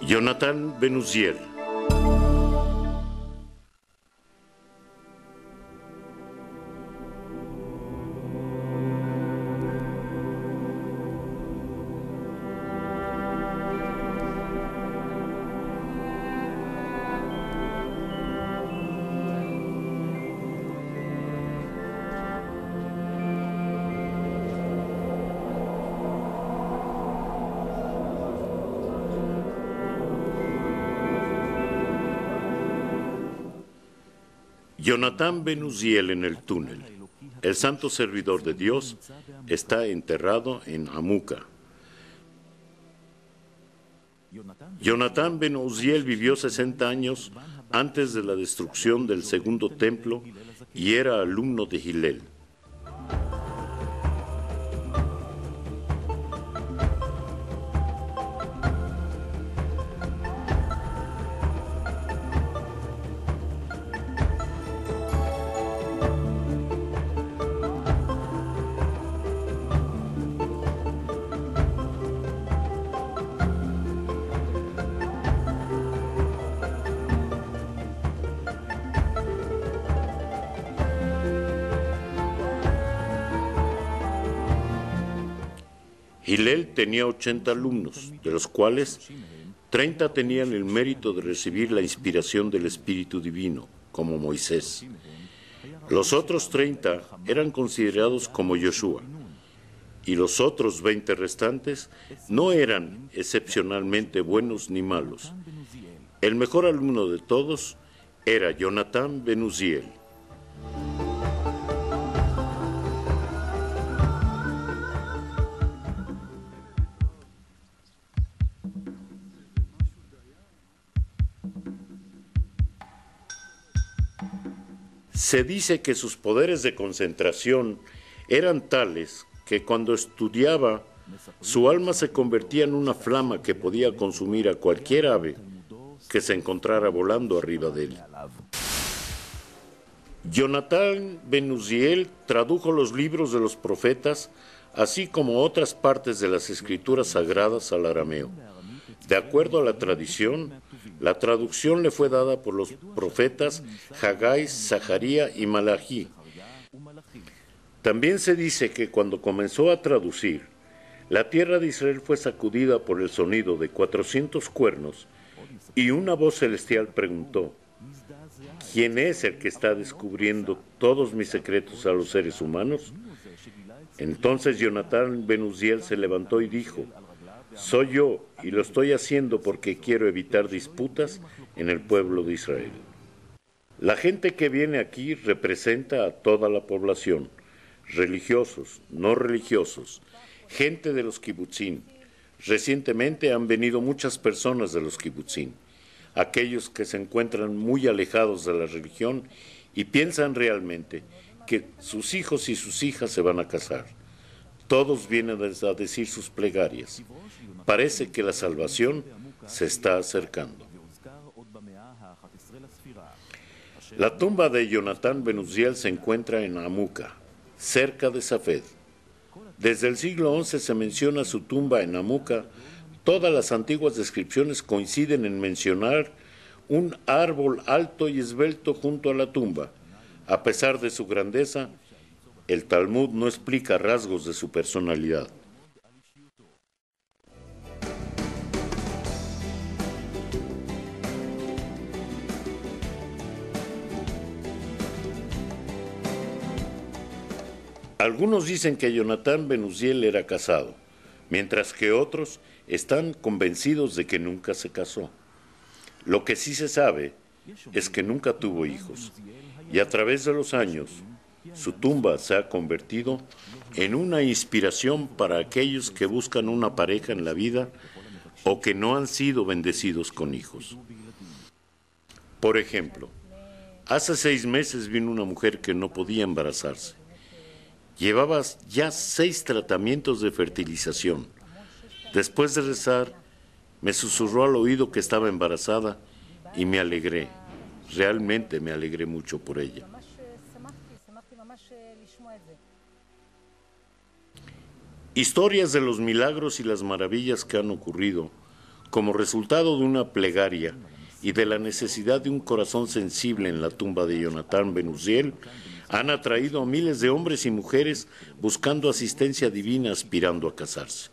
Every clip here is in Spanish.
Jonathan ben Uziel. Jonathan ben Uziel en el túnel. El santo servidor de Dios está enterrado en Amuca. Jonathan ben Uziel vivió 60 años antes de la destrucción del segundo templo y era alumno de Hillel. Hillel tenía 80 alumnos, de los cuales 30 tenían el mérito de recibir la inspiración del Espíritu Divino, como Moisés. Los otros 30 eran considerados como Yoshua, y los otros 20 restantes no eran excepcionalmente buenos ni malos. El mejor alumno de todos era Jonathan ben Uziel. Se dice que sus poderes de concentración eran tales que cuando estudiaba, su alma se convertía en una flama que podía consumir a cualquier ave que se encontrara volando arriba de él. Jonathan ben Uziel tradujo los libros de los profetas, así como otras partes de las escrituras sagradas al arameo. De acuerdo a la tradición, la traducción le fue dada por los profetas Hagai, Zaharía y Malají. También se dice que cuando comenzó a traducir, la tierra de Israel fue sacudida por el sonido de 400 cuernos y una voz celestial preguntó: ¿quién es el que está descubriendo todos mis secretos a los seres humanos? Entonces Jonathan ben Uziel se levantó y dijo: soy yo, y lo estoy haciendo porque quiero evitar disputas en el pueblo de Israel. La gente que viene aquí representa a toda la población, religiosos, no religiosos, gente de los kibutzim. Recientemente han venido muchas personas de los kibutzim, aquellos que se encuentran muy alejados de la religión y piensan realmente que sus hijos y sus hijas se van a casar. Todos vienen a decir sus plegarias. Parece que la salvación se está acercando. La tumba de Jonathan ben Uziel se encuentra en Amuca, cerca de Safed. Desde el siglo XI se menciona su tumba en Amuca. Todas las antiguas descripciones coinciden en mencionar un árbol alto y esbelto junto a la tumba. A pesar de su grandeza, el Talmud no explica rasgos de su personalidad. Algunos dicen que Jonatán ben Uziel era casado, mientras que otros están convencidos de que nunca se casó. Lo que sí se sabe es que nunca tuvo hijos, y a través de los años, su tumba se ha convertido en una inspiración para aquellos que buscan una pareja en la vida o que no han sido bendecidos con hijos. Por ejemplo, hace 6 meses vino una mujer que no podía embarazarse. Llevaba ya 6 tratamientos de fertilización. Después de rezar, me susurró al oído que estaba embarazada y me alegré. Realmente me alegré mucho por ella. Historias de los milagros y las maravillas que han ocurrido como resultado de una plegaria y de la necesidad de un corazón sensible en la tumba de Jonatán ben Uziel han atraído a miles de hombres y mujeres buscando asistencia divina aspirando a casarse.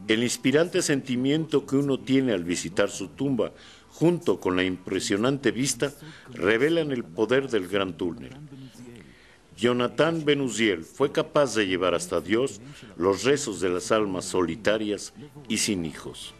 El inspirante sentimiento que uno tiene al visitar su tumba, junto con la impresionante vista, revelan el poder del gran túnel. Jonatán ben Uziel fue capaz de llevar hasta Dios los rezos de las almas solitarias y sin hijos.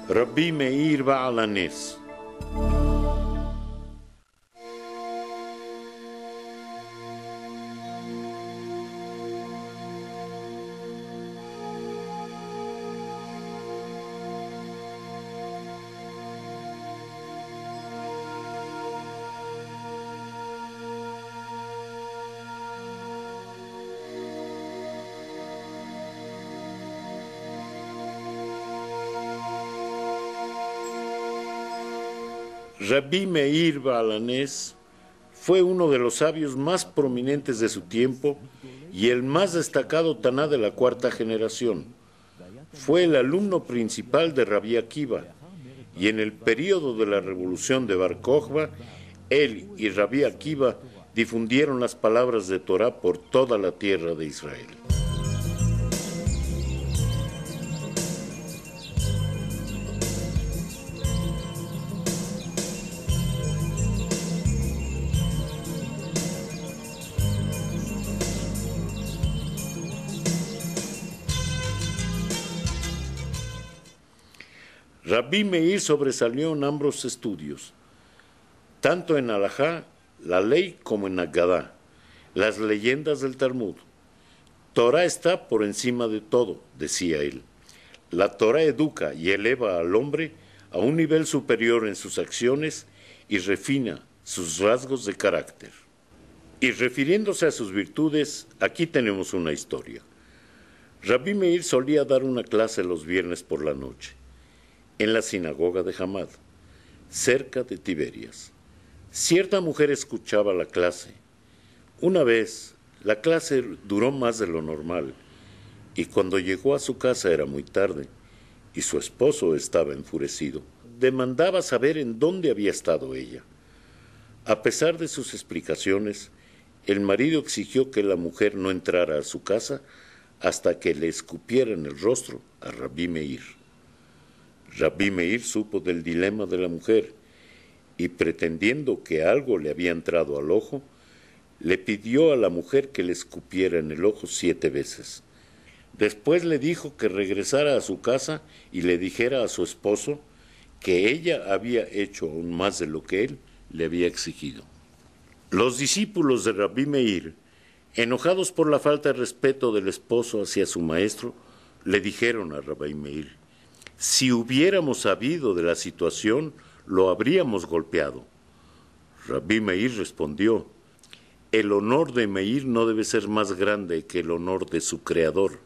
Rabbi Meir Baal HaNes. Rabbi Meir Baal HaNes fue uno de los sabios más prominentes de su tiempo y el más destacado Taná de la 4ª generación. Fue el alumno principal de Rabbi Akiva, y en el período de la revolución de Bar Kokhba, él y Rabbi Akiva difundieron las palabras de Torá por toda la tierra de Israel. Rabbi Meir sobresalió en ambos estudios, tanto en Alajá, la ley, como en Agadá, las leyendas del Talmud. Torá está por encima de todo, decía él. La Torá educa y eleva al hombre a un nivel superior en sus acciones y refina sus rasgos de carácter. Y refiriéndose a sus virtudes, aquí tenemos una historia. Rabbi Meir solía dar una clase los viernes por la noche, en la sinagoga de Hamad, cerca de Tiberias. Cierta mujer escuchaba la clase. Una vez, la clase duró más de lo normal, y cuando llegó a su casa era muy tarde, y su esposo estaba enfurecido. Demandaba saber en dónde había estado ella. A pesar de sus explicaciones, el marido exigió que la mujer no entrara a su casa hasta que le escupiera en el rostro a Rabbi Meir. Rabbi Meir supo del dilema de la mujer y, pretendiendo que algo le había entrado al ojo, le pidió a la mujer que le escupiera en el ojo 7 veces. Después le dijo que regresara a su casa y le dijera a su esposo que ella había hecho aún más de lo que él le había exigido. Los discípulos de Rabbi Meir Enojados por la falta de respeto del esposo hacia su maestro, le dijeron a Rabbi Meir: si hubiéramos sabido de la situación, lo habríamos golpeado. Rabbi Meir respondió: el honor de Meir no debe ser más grande que el honor de su creador.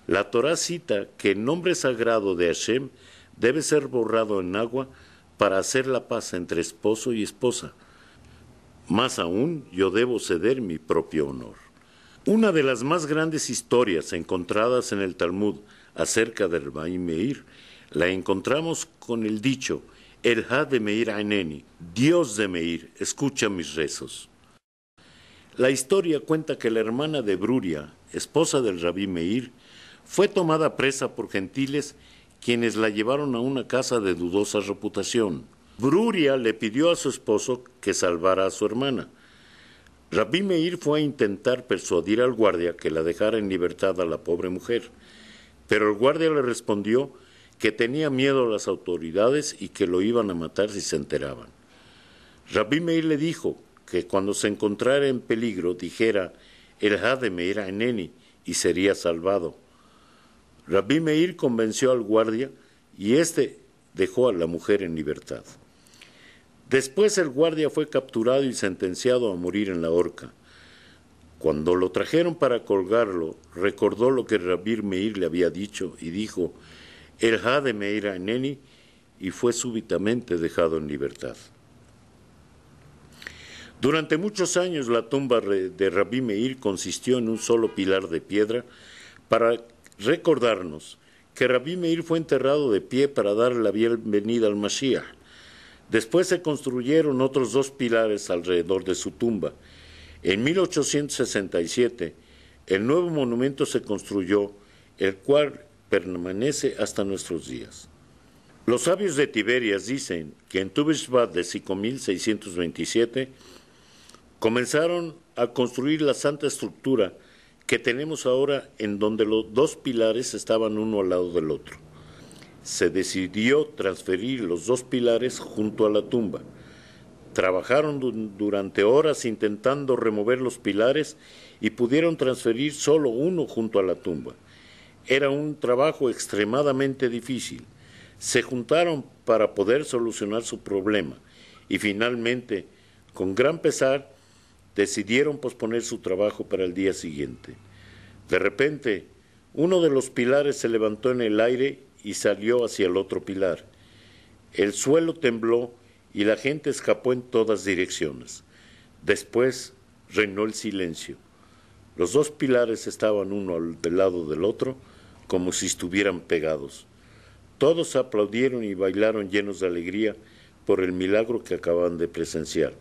La Torá cita que el nombre sagrado de Hashem debe ser borrado en agua para hacer la paz entre esposo y esposa. Más aún, yo debo ceder mi propio honor. Una de las más grandes historias encontradas en el Talmud acerca de Rabbi Meir la encontramos con el dicho: El Ha de Meir Aineni, Dios de Meir, escucha mis rezos. La historia cuenta que la hermana de Bruria, esposa del Rabí Meir, fue tomada presa por gentiles quienes la llevaron a una casa de dudosa reputación. Bruria le pidió a su esposo que salvara a su hermana. Rabí Meir fue a intentar persuadir al guardia que la dejara en libertad a la pobre mujer, pero el guardia le respondió que tenía miedo a las autoridades y que lo iban a matar si se enteraban. Rabí Meir le dijo que cuando se encontrara en peligro dijera: el Ha de Meir Aineni, y sería salvado. Rabí Meir convenció al guardia y éste dejó a la mujer en libertad. Después el guardia fue capturado y sentenciado a morir en la horca. Cuando lo trajeron para colgarlo, recordó lo que Rabí Meir le había dicho y dijo: el Ha de Meir Aineni, y fue súbitamente dejado en libertad. Durante muchos años la tumba de Rabí Meir consistió en un solo pilar de piedra para recordarnos que Rabí Meir fue enterrado de pie para darle la bienvenida al Mashiach. Después se construyeron otros 2 pilares alrededor de su tumba. En 1867, el nuevo monumento se construyó, el cual permanece hasta nuestros días. Los sabios de Tiberias dicen que en Tu B'Shvat de 5627 comenzaron a construir la santa estructura que tenemos ahora, en donde los 2 pilares estaban uno al lado del otro. Se decidió transferir los 2 pilares junto a la tumba. Trabajaron durante horas intentando remover los pilares y pudieron transferir solo uno junto a la tumba. Era un trabajo extremadamente difícil. Se juntaron para poder solucionar su problema y finalmente, con gran pesar, decidieron posponer su trabajo para el día siguiente. De repente, uno de los pilares se levantó en el aire y salió hacia el otro pilar. El suelo tembló y la gente escapó en todas direcciones. Después reinó el silencio. Los 2 pilares estaban uno del lado del otro, como si estuvieran pegados. Todos aplaudieron y bailaron llenos de alegría por el milagro que acababan de presenciar.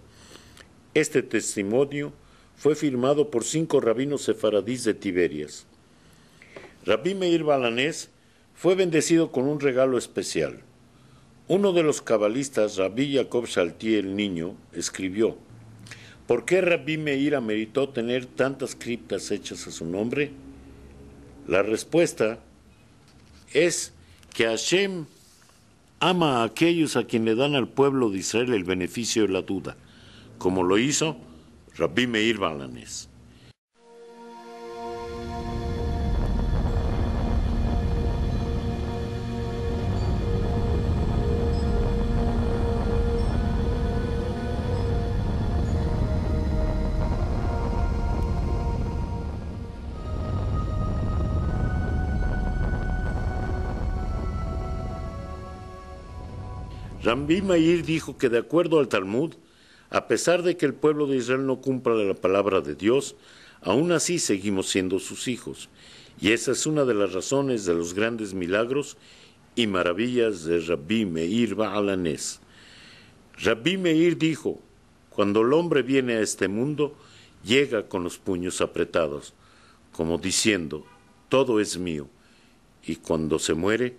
Este testimonio fue firmado por 5 rabinos sefaradíes de Tiberias. Rabí Meir Balanés fue bendecido con un regalo especial. Uno de los cabalistas, Rabí Jacob Shaltí el Niño, escribió: ¿por qué Rabí Meir ameritó tener tantas criptas hechas a su nombre? La respuesta es que Hashem ama a aquellos a quienes le dan al pueblo de Israel el beneficio de la duda, como lo hizo Rabí Meir Balanés. Rabí Meir dijo que de acuerdo al Talmud, a pesar de que el pueblo de Israel no cumpla la palabra de Dios, aún así seguimos siendo sus hijos. Y esa es una de las razones de los grandes milagros y maravillas de Rabí Meir Balanés. Rabí Meir dijo: cuando el hombre viene a este mundo, llega con los puños apretados, como diciendo: todo es mío. Y cuando se muere,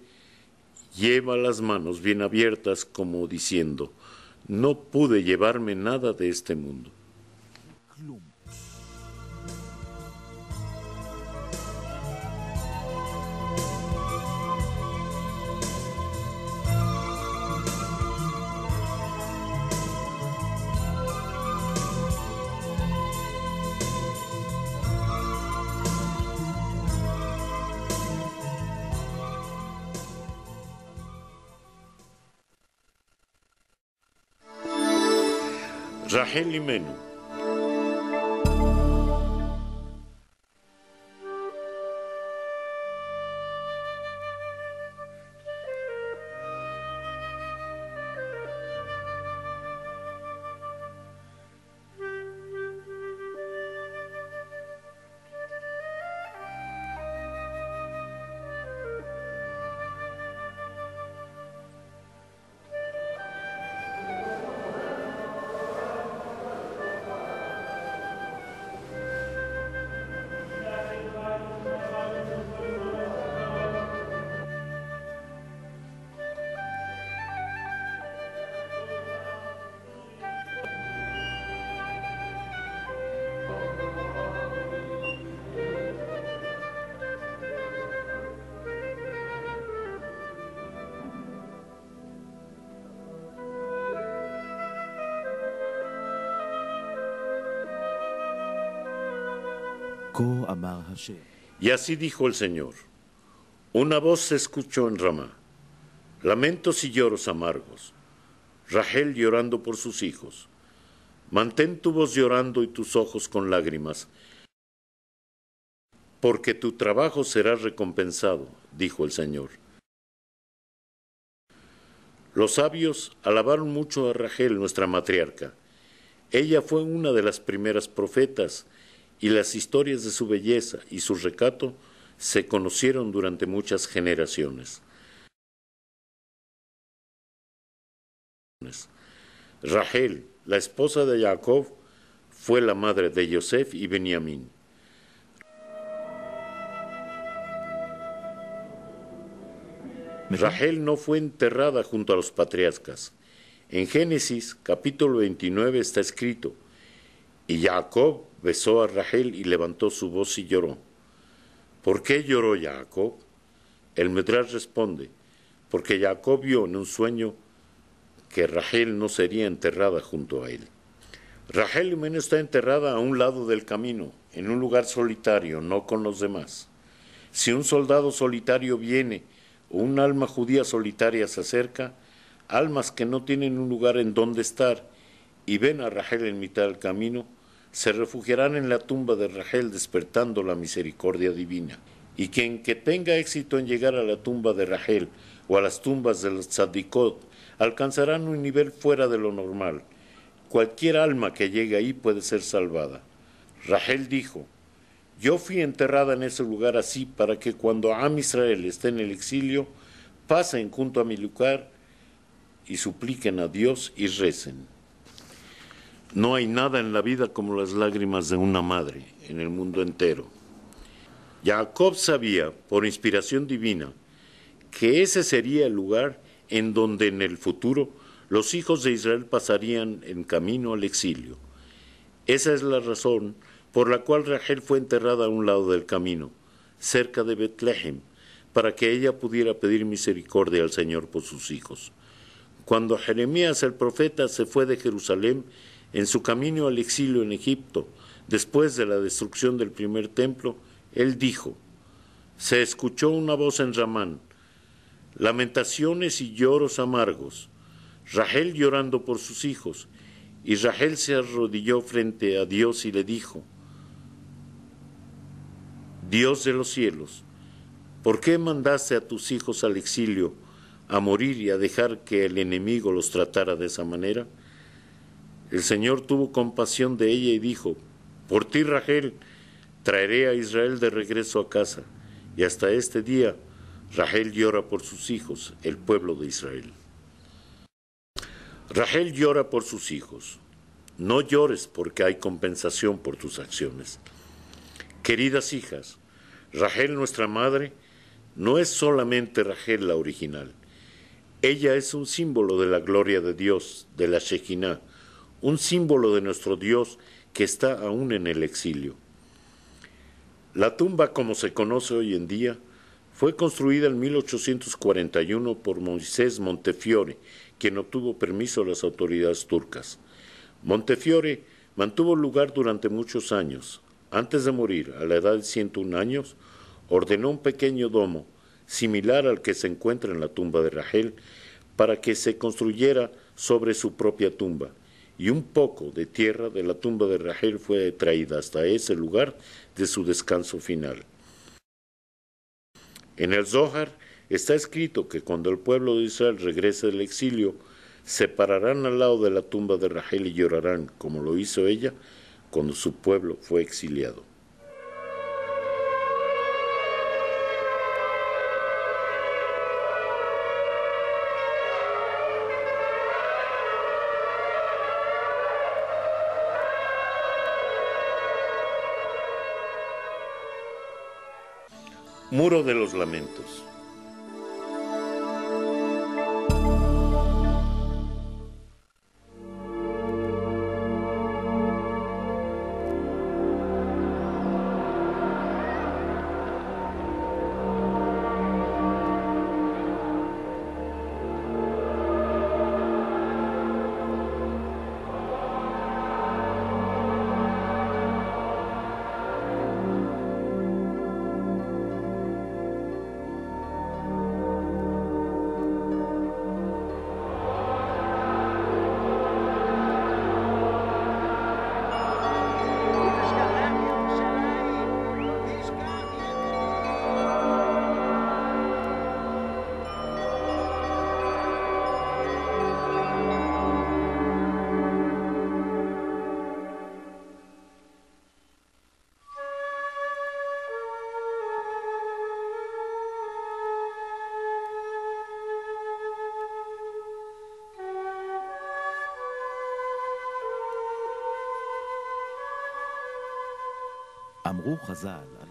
lleva las manos bien abiertas, como diciendo: no pude llevarme nada de este mundo. Rachel Imenu. Y así dijo el Señor: una voz se escuchó en Ramá, lamentos y lloros amargos, Rachel llorando por sus hijos. Mantén tu voz llorando y tus ojos con lágrimas, porque tu trabajo será recompensado, dijo el Señor. Los sabios alabaron mucho a Rachel, nuestra matriarca. Ella fue una de las primeras profetas, y las historias de su belleza y su recato se conocieron durante muchas generaciones. Rachel, la esposa de Jacob, fue la madre de Yosef y Benjamín. Rachel no fue enterrada junto a los patriarcas. En Génesis, capítulo 29, está escrito: y Jacob besó a Rachel y levantó su voz y lloró. ¿Por qué lloró Jacob? El Midrash responde: porque Jacob vio en un sueño que Rachel no sería enterrada junto a él. Rachel Imenu está enterrada a un lado del camino, en un lugar solitario, no con los demás. Si un soldado solitario viene o un alma judía solitaria se acerca, almas que no tienen un lugar en donde estar y ven a Rachel en mitad del camino, se refugiarán en la tumba de Rachel despertando la misericordia divina. Y quien que tenga éxito en llegar a la tumba de Rachel o a las tumbas de los tzadikot alcanzarán un nivel fuera de lo normal. Cualquier alma que llegue ahí puede ser salvada. Rachel dijo: yo fui enterrada en ese lugar así para que cuando Am Israel esté en el exilio, pasen junto a mi lugar y supliquen a Dios y recen. No hay nada en la vida como las lágrimas de una madre en el mundo entero. Jacob sabía, por inspiración divina, que ese sería el lugar en donde en el futuro los hijos de Israel pasarían en camino al exilio. Esa es la razón por la cual Rachel fue enterrada a un lado del camino, cerca de Betlehem, para que ella pudiera pedir misericordia al Señor por sus hijos. Cuando Jeremías el profeta se fue de Jerusalén, en su camino al exilio en Egipto, después de la destrucción del primer templo, él dijo: se escuchó una voz en Ramán, lamentaciones y lloros amargos, Rachel llorando por sus hijos, y Rachel se arrodilló frente a Dios y le dijo: Dios de los cielos, ¿por qué mandaste a tus hijos al exilio, a morir y a dejar que el enemigo los tratara de esa manera? El Señor tuvo compasión de ella y dijo: por ti, Rachel, traeré a Israel de regreso a casa. Y hasta este día, Rachel llora por sus hijos, el pueblo de Israel. Rachel llora por sus hijos. No llores porque hay compensación por tus acciones. Queridas hijas, Rachel, nuestra madre, no es solamente Rachel la original. Ella es un símbolo de la gloria de Dios, de la Shekinah, un símbolo de nuestro Dios que está aún en el exilio. La tumba, como se conoce hoy en día, fue construida en 1841 por Moisés Montefiore, quien obtuvo permiso de las autoridades turcas. Montefiore mantuvo el lugar durante muchos años. Antes de morir, a la edad de 101 años, ordenó un pequeño domo, similar al que se encuentra en la tumba de Rachel, para que se construyera sobre su propia tumba, y un poco de tierra de la tumba de Rachel fue traída hasta ese lugar de su descanso final. En el Zohar está escrito que cuando el pueblo de Israel regrese del exilio, se pararán al lado de la tumba de Rachel y llorarán, como lo hizo ella cuando su pueblo fue exiliado. Muro de los Lamentos.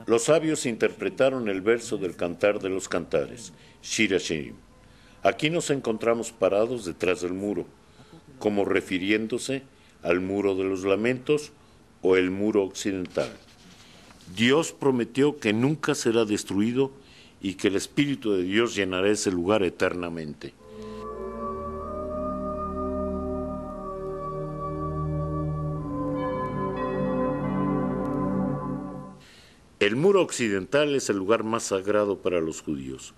Los sabios interpretaron el verso del Cantar de los Cantares, Shir Hashirim. Aquí nos encontramos parados detrás del muro, como refiriéndose al muro de los lamentos o el muro occidental. Dios prometió que nunca será destruido y que el Espíritu de Dios llenará ese lugar eternamente. El muro occidental es el lugar más sagrado para los judíos.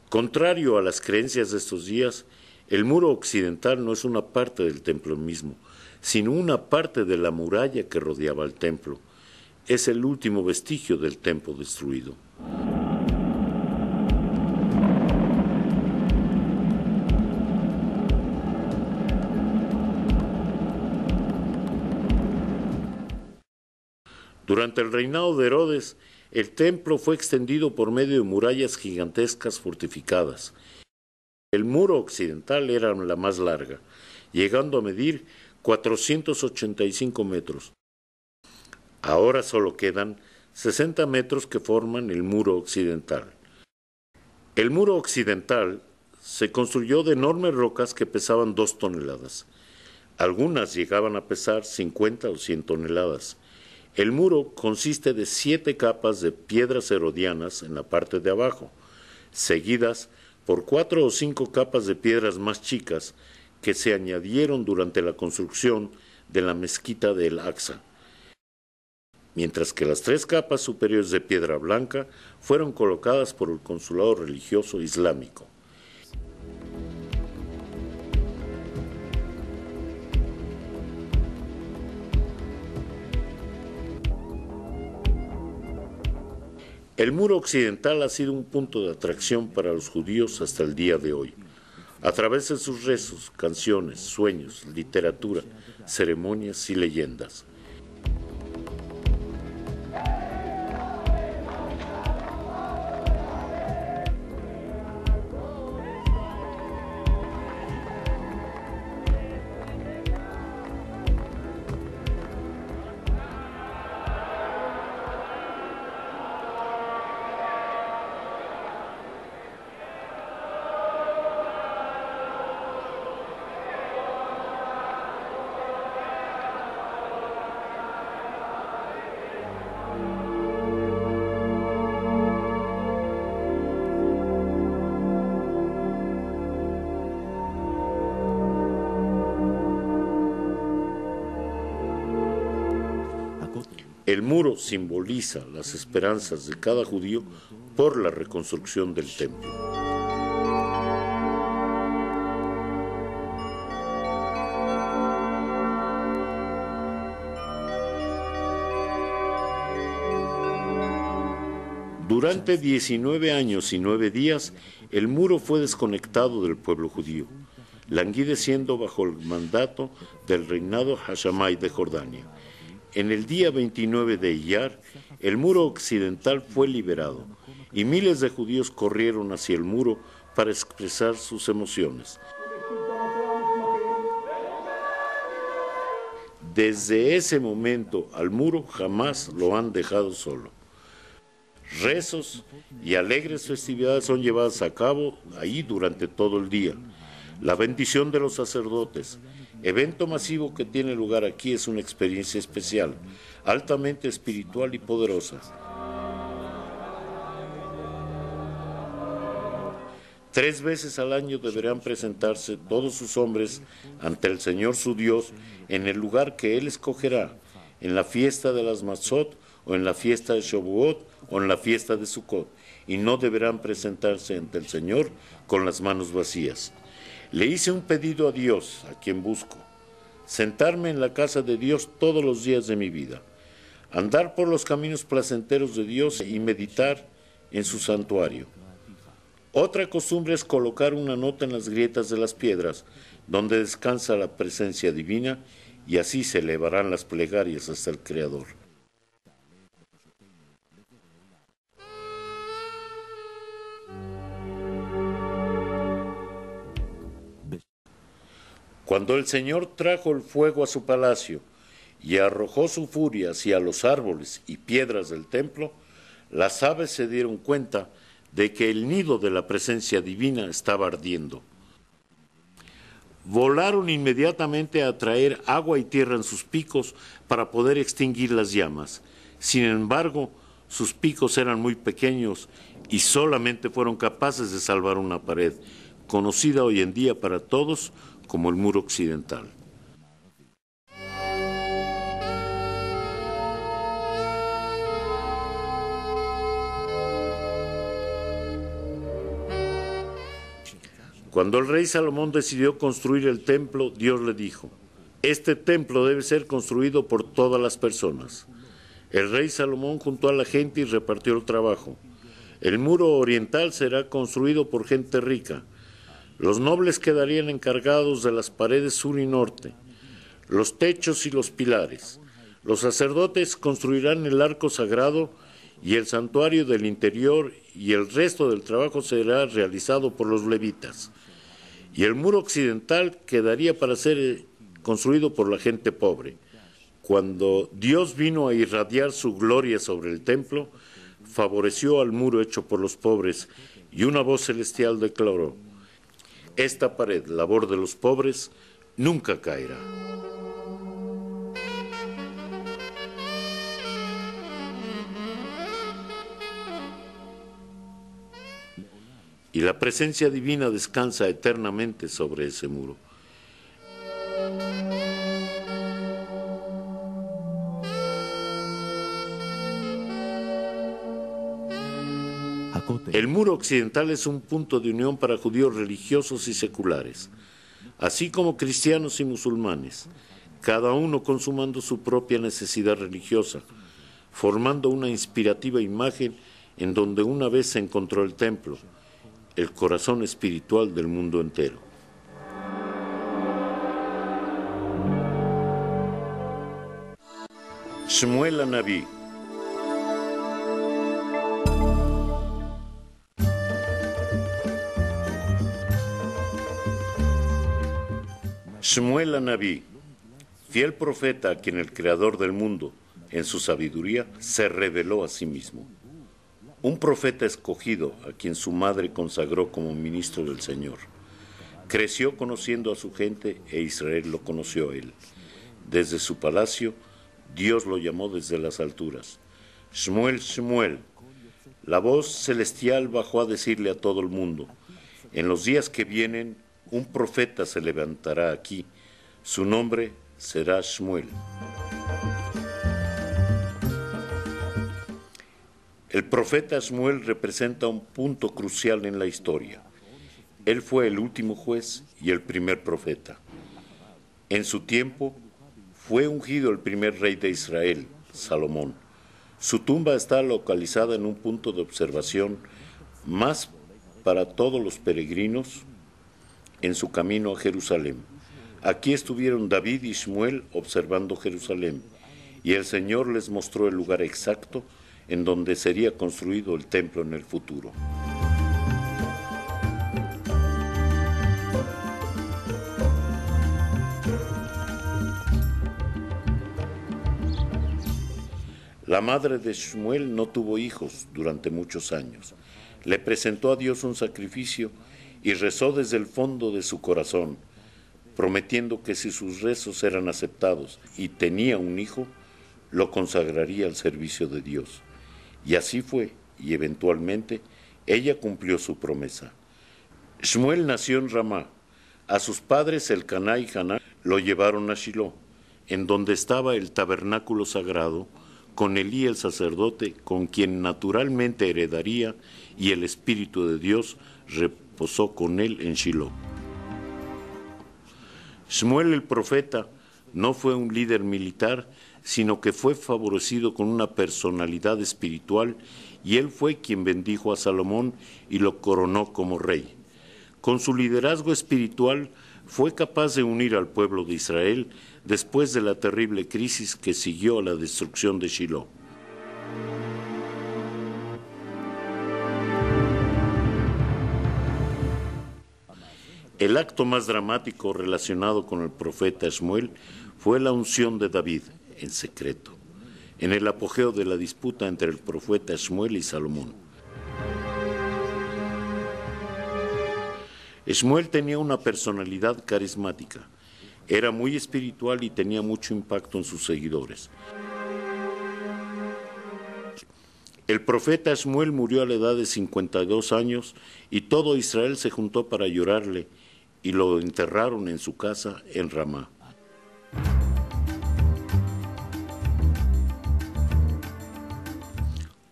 Contrario a las creencias de estos días, el muro occidental no es una parte del templo mismo, sino una parte de la muralla que rodeaba el templo. Es el último vestigio del templo destruido. Durante el reinado de Herodes, el templo fue extendido por medio de murallas gigantescas fortificadas. El muro occidental era la más larga, llegando a medir 485 metros. Ahora solo quedan 60 metros que forman el muro occidental. El muro occidental se construyó de enormes rocas que pesaban 2 toneladas. Algunas llegaban a pesar 50 o 100 toneladas. El muro consiste de 7 capas de piedras herodianas en la parte de abajo, seguidas por 4 o 5 capas de piedras más chicas que se añadieron durante la construcción de la mezquita de El Aqsa, mientras que las 3 capas superiores de piedra blanca fueron colocadas por el consulado religioso islámico. El muro occidental ha sido un punto de atracción para los judíos hasta el día de hoy. A través de sus rezos, canciones, sueños, literatura, ceremonias y leyendas. El muro simboliza las esperanzas de cada judío por la reconstrucción del templo. Durante 19 años y 9 días, el muro fue desconectado del pueblo judío, languideciendo bajo el mandato del reinado Hashamai de Jordania. En el día 29 de Iyar, el muro occidental fue liberado y miles de judíos corrieron hacia el muro para expresar sus emociones. Desde ese momento al muro jamás lo han dejado solo. Rezos y alegres festividades son llevadas a cabo ahí durante todo el día. La bendición de los sacerdotes, evento masivo que tiene lugar aquí, es una experiencia especial, altamente espiritual y poderosa. 3 veces al año deberán presentarse todos sus hombres ante el Señor su Dios en el lugar que Él escogerá, en la fiesta de las Matzot, o en la fiesta de Shavuot, o en la fiesta de Sukkot, y no deberán presentarse ante el Señor con las manos vacías. Le hice un pedido a Dios, a quien busco: sentarme en la casa de Dios todos los días de mi vida, andar por los caminos placenteros de Dios y meditar en su santuario. Otra costumbre es colocar una nota en las grietas de las piedras, donde descansa la presencia divina, y así se elevarán las plegarias hasta el Creador. Cuando el Señor trajo el fuego a su palacio y arrojó su furia hacia los árboles y piedras del templo, las aves se dieron cuenta de que el nido de la presencia divina estaba ardiendo. Volaron inmediatamente a traer agua y tierra en sus picos para poder extinguir las llamas. Sin embargo, sus picos eran muy pequeños y solamente fueron capaces de salvar una pared, conocida hoy en día para todos como el muro occidental. Cuando el rey Salomón decidió construir el templo, Dios le dijo: este templo debe ser construido por todas las personas. El rey Salomón juntó a la gente y repartió el trabajo. El muro oriental será construido por gente rica. Los nobles quedarían encargados de las paredes sur y norte, los techos y los pilares. Los sacerdotes construirán el arco sagrado y el santuario del interior, y el resto del trabajo será realizado por los levitas. Y el muro occidental quedaría para ser construido por la gente pobre. Cuando Dios vino a irradiar su gloria sobre el templo, favoreció al muro hecho por los pobres, y una voz celestial declaró: esta pared, labor de los pobres, nunca caerá. Y la presencia divina descansa eternamente sobre ese muro. El muro occidental es un punto de unión para judíos religiosos y seculares, así como cristianos y musulmanes, cada uno consumando su propia necesidad religiosa, formando una inspirativa imagen en donde una vez se encontró el templo, el corazón espiritual del mundo entero. Shmuel Anabí. Shmuel Anabí, fiel profeta a quien el Creador del mundo, en su sabiduría, se reveló a sí mismo. Un profeta escogido a quien su madre consagró como ministro del Señor. Creció conociendo a su gente e Israel lo conoció a él. Desde su palacio, Dios lo llamó desde las alturas: Shmuel, Shmuel. La voz celestial bajó a decirle a todo el mundo: en los días que vienen, un profeta se levantará aquí. Su nombre será Shmuel. El profeta Shmuel representa un punto crucial en la historia. Él fue el último juez y el primer profeta. En su tiempo fue ungido el primer rey de Israel, Salomón. Su tumba está localizada en un punto de observación más para todos los peregrinos en su camino a Jerusalén. Aquí estuvieron David y Shmuel observando Jerusalén, y el Señor les mostró el lugar exacto en donde sería construido el templo en el futuro. La madre de Shmuel no tuvo hijos durante muchos años. Le presentó a Dios un sacrificio y rezó desde el fondo de su corazón, prometiendo que si sus rezos eran aceptados y tenía un hijo, lo consagraría al servicio de Dios. Y así fue, y eventualmente ella cumplió su promesa. Shmuel nació en Ramá. A sus padres Elcaná y Haná lo llevaron a Shiló, en donde estaba el tabernáculo sagrado, con Elí el sacerdote, con quien naturalmente heredaría, y el Espíritu de Dios reposó con él en Shiló. Shmuel el profeta no fue un líder militar, sino que fue favorecido con una personalidad espiritual, y él fue quien bendijo a Salomón y lo coronó como rey. Con su liderazgo espiritual fue capaz de unir al pueblo de Israel después de la terrible crisis que siguió a la destrucción de Shiló. El acto más dramático relacionado con el profeta Shmuel fue la unción de David en secreto, en el apogeo de la disputa entre el profeta Shmuel y Salomón. Shmuel tenía una personalidad carismática, era muy espiritual y tenía mucho impacto en sus seguidores. El profeta Shmuel murió a la edad de 52 años y todo Israel se juntó para llorarle y lo enterraron en su casa en Ramá.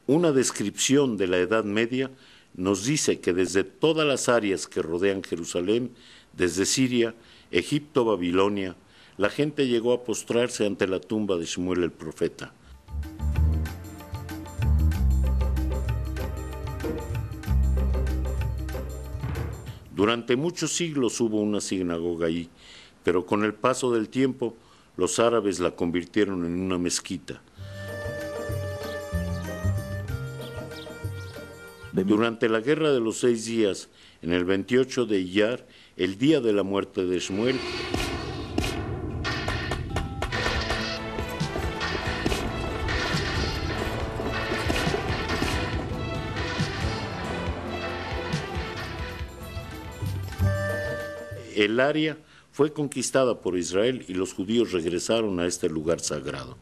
Una descripción de la Edad Media nos dice que desde todas las áreas que rodean Jerusalén, desde Siria, Egipto, Babilonia, la gente llegó a postrarse ante la tumba de Shmuel el profeta. Durante muchos siglos hubo una sinagoga allí, pero con el paso del tiempo los árabes la convirtieron en una mezquita. Durante la Guerra de los 6 días, en el 28 de Iyar, el día de la muerte de Shmuel, el área fue conquistada por Israel y los judíos regresaron a este lugar sagrado.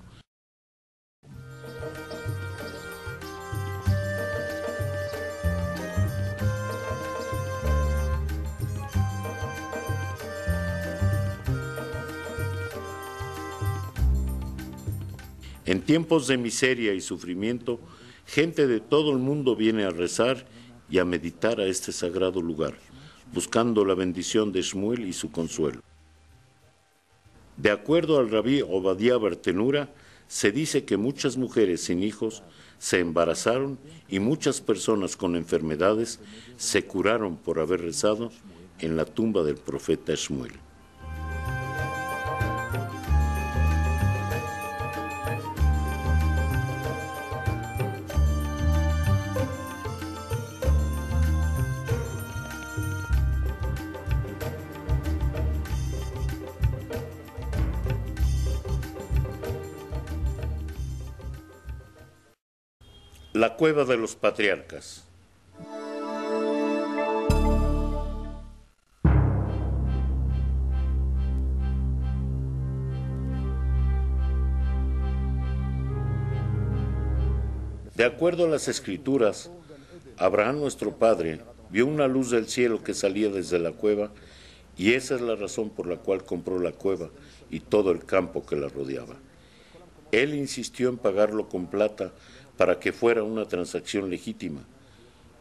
En tiempos de miseria y sufrimiento, gente de todo el mundo viene a rezar y a meditar a este sagrado lugar, buscando la bendición de Shmuel y su consuelo. De acuerdo al rabí Obadiah Bartenura, se dice que muchas mujeres sin hijos se embarazaron y muchas personas con enfermedades se curaron por haber rezado en la tumba del profeta Shmuel. La cueva de los patriarcas. De acuerdo a las Escrituras, Abraham, nuestro padre, vio una luz del cielo que salía desde la cueva, y esa es la razón por la cual compró la cueva y todo el campo que la rodeaba. Él insistió en pagarlo con plata para que fuera una transacción legítima.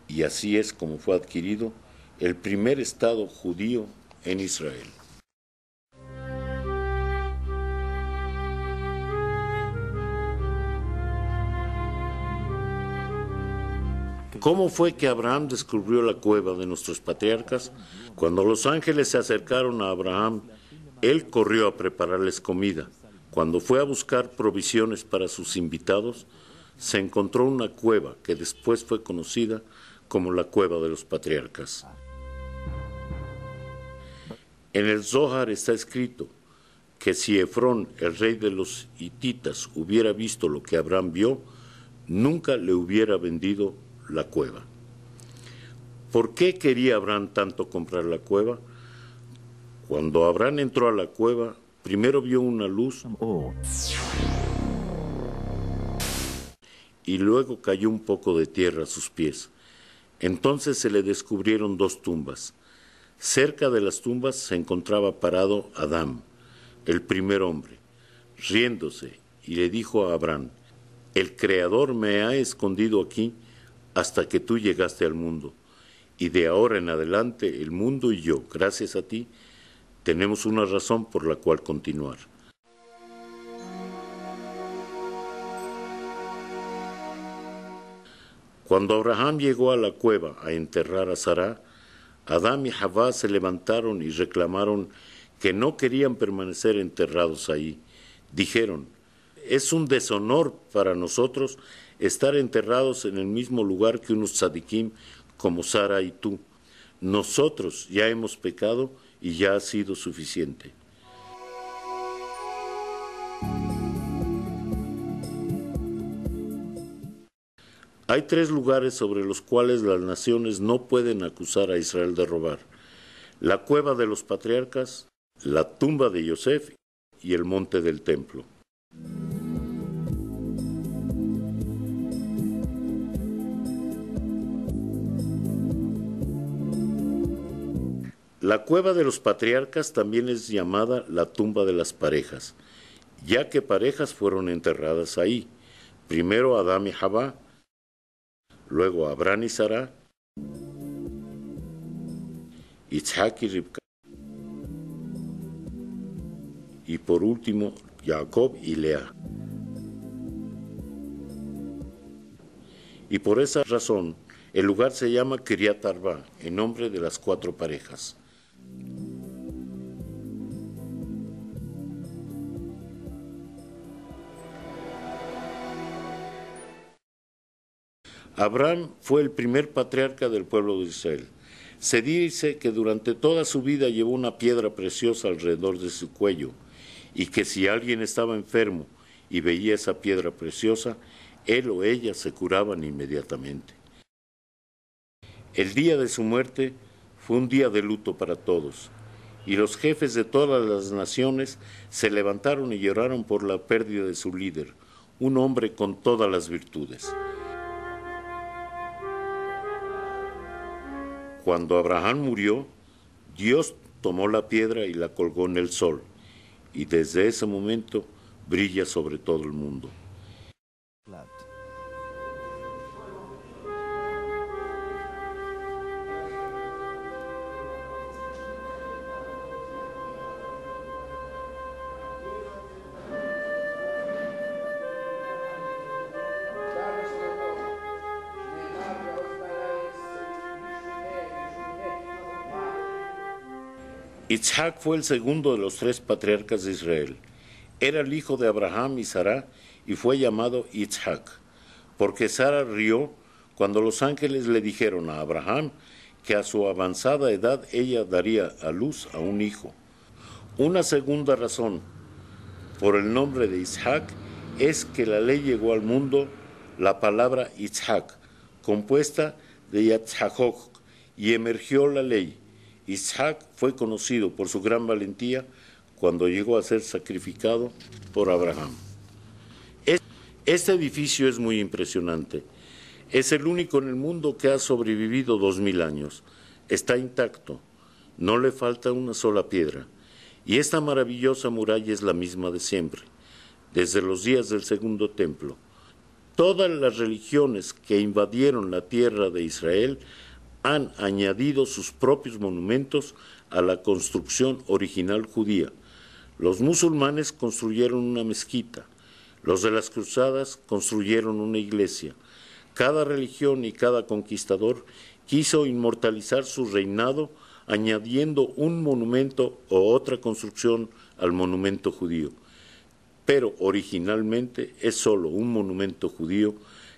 Y así es como fue adquirido el primer Estado judío en Israel. ¿Cómo fue que Abraham descubrió la cueva de nuestros patriarcas? Cuando los ángeles se acercaron a Abraham, él corrió a prepararles comida. Cuando fue a buscar provisiones para sus invitados, se encontró una cueva que después fue conocida como la cueva de los patriarcas. En el Zohar está escrito que si Efrón, el rey de los hititas, hubiera visto lo que Abraham vio, nunca le hubiera vendido la cueva. ¿Por qué quería Abraham tanto comprar la cueva? Cuando Abraham entró a la cueva, primero vio una luz y luego cayó un poco de tierra a sus pies. Entonces se le descubrieron dos tumbas. Cerca de las tumbas se encontraba parado Adán, el primer hombre, riéndose, y le dijo a Abraham: el Creador me ha escondido aquí hasta que tú llegaste al mundo, y de ahora en adelante el mundo y yo, gracias a ti, tenemos una razón por la cual continuar. Cuando Abraham llegó a la cueva a enterrar a Sará, Adán y Javá se levantaron y reclamaron que no querían permanecer enterrados ahí. Dijeron: es un deshonor para nosotros estar enterrados en el mismo lugar que unos tzadikim como Sara y tú. Nosotros ya hemos pecado y ya ha sido suficiente. Hay tres lugares sobre los cuales las naciones no pueden acusar a Israel de robar: la cueva de los patriarcas, la tumba de Yosef y el monte del templo. La cueva de los patriarcas también es llamada la tumba de las parejas, ya que parejas fueron enterradas ahí. Primero Adán y Javá, luego Abraham y Sará, Isaac y Ribka, y por último Jacob y Lea. Y por esa razón el lugar se llama Kiryat Arba, en nombre de las cuatro parejas. Abraham fue el primer patriarca del pueblo de Israel. Se dice que durante toda su vida llevó una piedra preciosa alrededor de su cuello, y que si alguien estaba enfermo y veía esa piedra preciosa, él o ella se curaban inmediatamente. El día de su muerte fue un día de luto para todos, y los jefes de todas las naciones se levantaron y lloraron por la pérdida de su líder, un hombre con todas las virtudes. Cuando Abraham murió, Dios tomó la piedra y la colgó en el sol, y desde ese momento brilla sobre todo el mundo. Isaac fue el segundo de los tres patriarcas de Israel. Era el hijo de Abraham y Sará y fue llamado Isaac, porque Sara rió cuando los ángeles le dijeron a Abraham que a su avanzada edad ella daría a luz a un hijo. Una segunda razón por el nombre de Isaac es que la ley llegó al mundo, la palabra Isaac, compuesta de Yatzhakok, y emergió la ley. Isaac fue conocido por su gran valentía cuando llegó a ser sacrificado por Abraham. Este edificio es muy impresionante. Es el único en el mundo que ha sobrevivido 2000 años. Está intacto, no le falta una sola piedra. Y esta maravillosa muralla es la misma de siempre, desde los días del segundo templo. Todas las religiones que invadieron la tierra de Israel han añadido sus propios monumentos a la construcción original judía. Los musulmanes construyeron una mezquita, los de las cruzadas construyeron una iglesia. Cada religión y cada conquistador quiso inmortalizar su reinado añadiendo un monumento o otra construcción al monumento judío. Pero originalmente es solo un monumento judío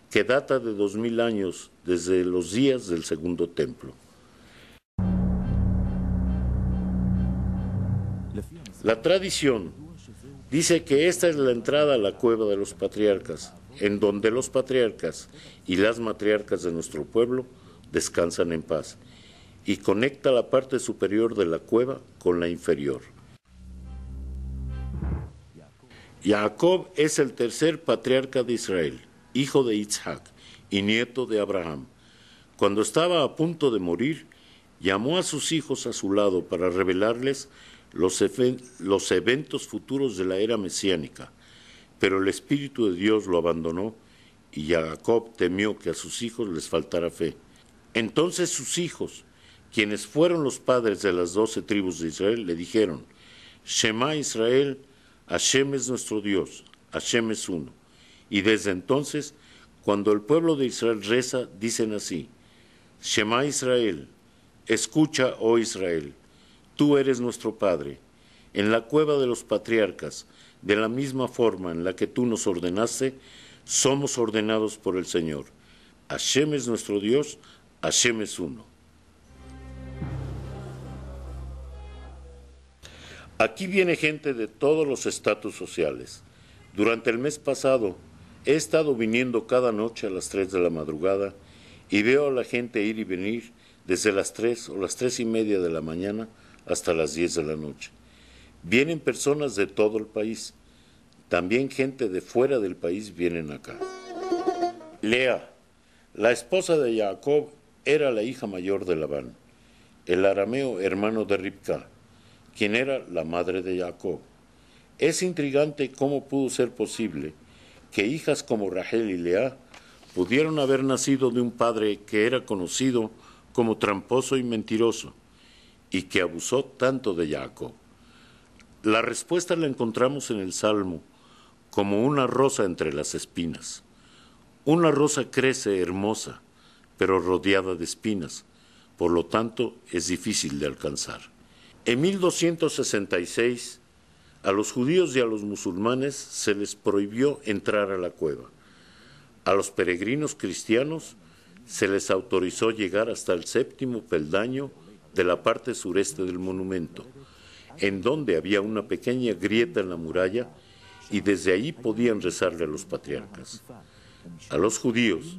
que data de 2000 años desde los días del Segundo Templo. La tradición dice que esta es la entrada a la cueva de los patriarcas, en donde los patriarcas y las matriarcas de nuestro pueblo descansan en paz, y conecta la parte superior de la cueva con la inferior. Jacob es el tercer patriarca de Israel, hijo de Isaac y nieto de Abraham. Cuando estaba a punto de morir, llamó a sus hijos a su lado para revelarles los eventos futuros de la era mesiánica, pero el Espíritu de Dios lo abandonó y Jacob temió que a sus hijos les faltara fe. Entonces sus hijos, quienes fueron los padres de las 12 tribus de Israel, le dijeron: Shema Israel, Hashem es nuestro Dios, Hashem es uno. Y desde entonces, cuando el pueblo de Israel reza, dicen así: Shema Israel, escucha, oh Israel, tú eres nuestro Padre. En la cueva de los patriarcas, de la misma forma en la que tú nos ordenaste, somos ordenados por el Señor. Hashem es nuestro Dios, Hashem es uno. Aquí viene gente de todos los estratos sociales. Durante el mes pasado he estado viniendo cada noche a las 3 de la madrugada y veo a la gente ir y venir desde las 3 o las 3:30 de la mañana hasta las 10 de la noche. Vienen personas de todo el país. También gente de fuera del país vienen acá. Lea, la esposa de Jacob, era la hija mayor de Labán, el arameo hermano de Ribca, quien era la madre de Jacob. Es intrigante cómo pudo ser posible que hijas como Rachel y Lea pudieron haber nacido de un padre que era conocido como tramposo y mentiroso, y que abusó tanto de Jacob. La respuesta la encontramos en el Salmo, como una rosa entre las espinas. Una rosa crece hermosa, pero rodeada de espinas, por lo tanto es difícil de alcanzar. En 1266, a los judíos y a los musulmanes se les prohibió entrar a la cueva. A los peregrinos cristianos se les autorizó llegar hasta el 7º peldaño de la parte sureste del monumento, en donde había una pequeña grieta en la muralla y desde ahí podían rezarle a los patriarcas. A los judíos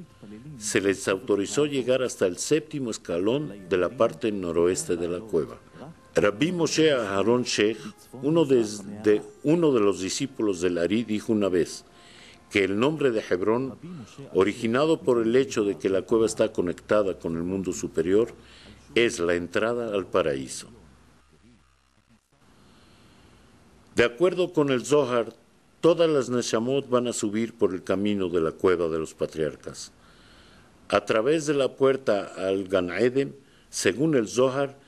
se les autorizó llegar hasta el 7º escalón de la parte noroeste de la cueva. Rabbi Moshe Aharon Sheikh, uno de los discípulos del Ari, dijo una vez que el nombre de Hebrón, originado por el hecho de que la cueva está conectada con el mundo superior, es la entrada al paraíso. De acuerdo con el Zohar, todas las Neshamot van a subir por el camino de la cueva de los patriarcas. A través de la puerta al Gan Eden, según el Zohar,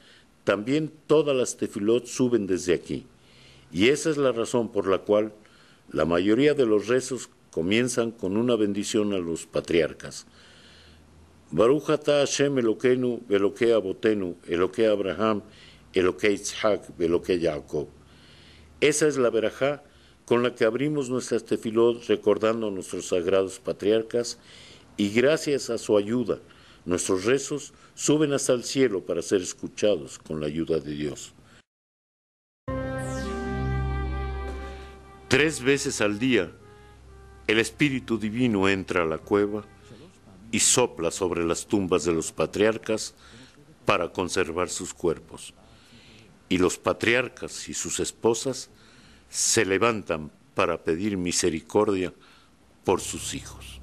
también todas las tefilot suben desde aquí. Y esa es la razón por la cual la mayoría de los rezos comienzan con una bendición a los patriarcas. Baruch atah Hashem Elokeinu, Elokei Abotenu, Elokei Abraham, Elokei Yitzhak, Elokei Jacob. Esa es la verajá con la que abrimos nuestras tefilot recordando a nuestros sagrados patriarcas, y gracias a su ayuda, nuestros rezos suben hasta el cielo para ser escuchados con la ayuda de Dios. 3 veces al día, el Espíritu Divino entra a la cueva y sopla sobre las tumbas de los patriarcas para conservar sus cuerpos. Y los patriarcas y sus esposas se levantan para pedir misericordia por sus hijos.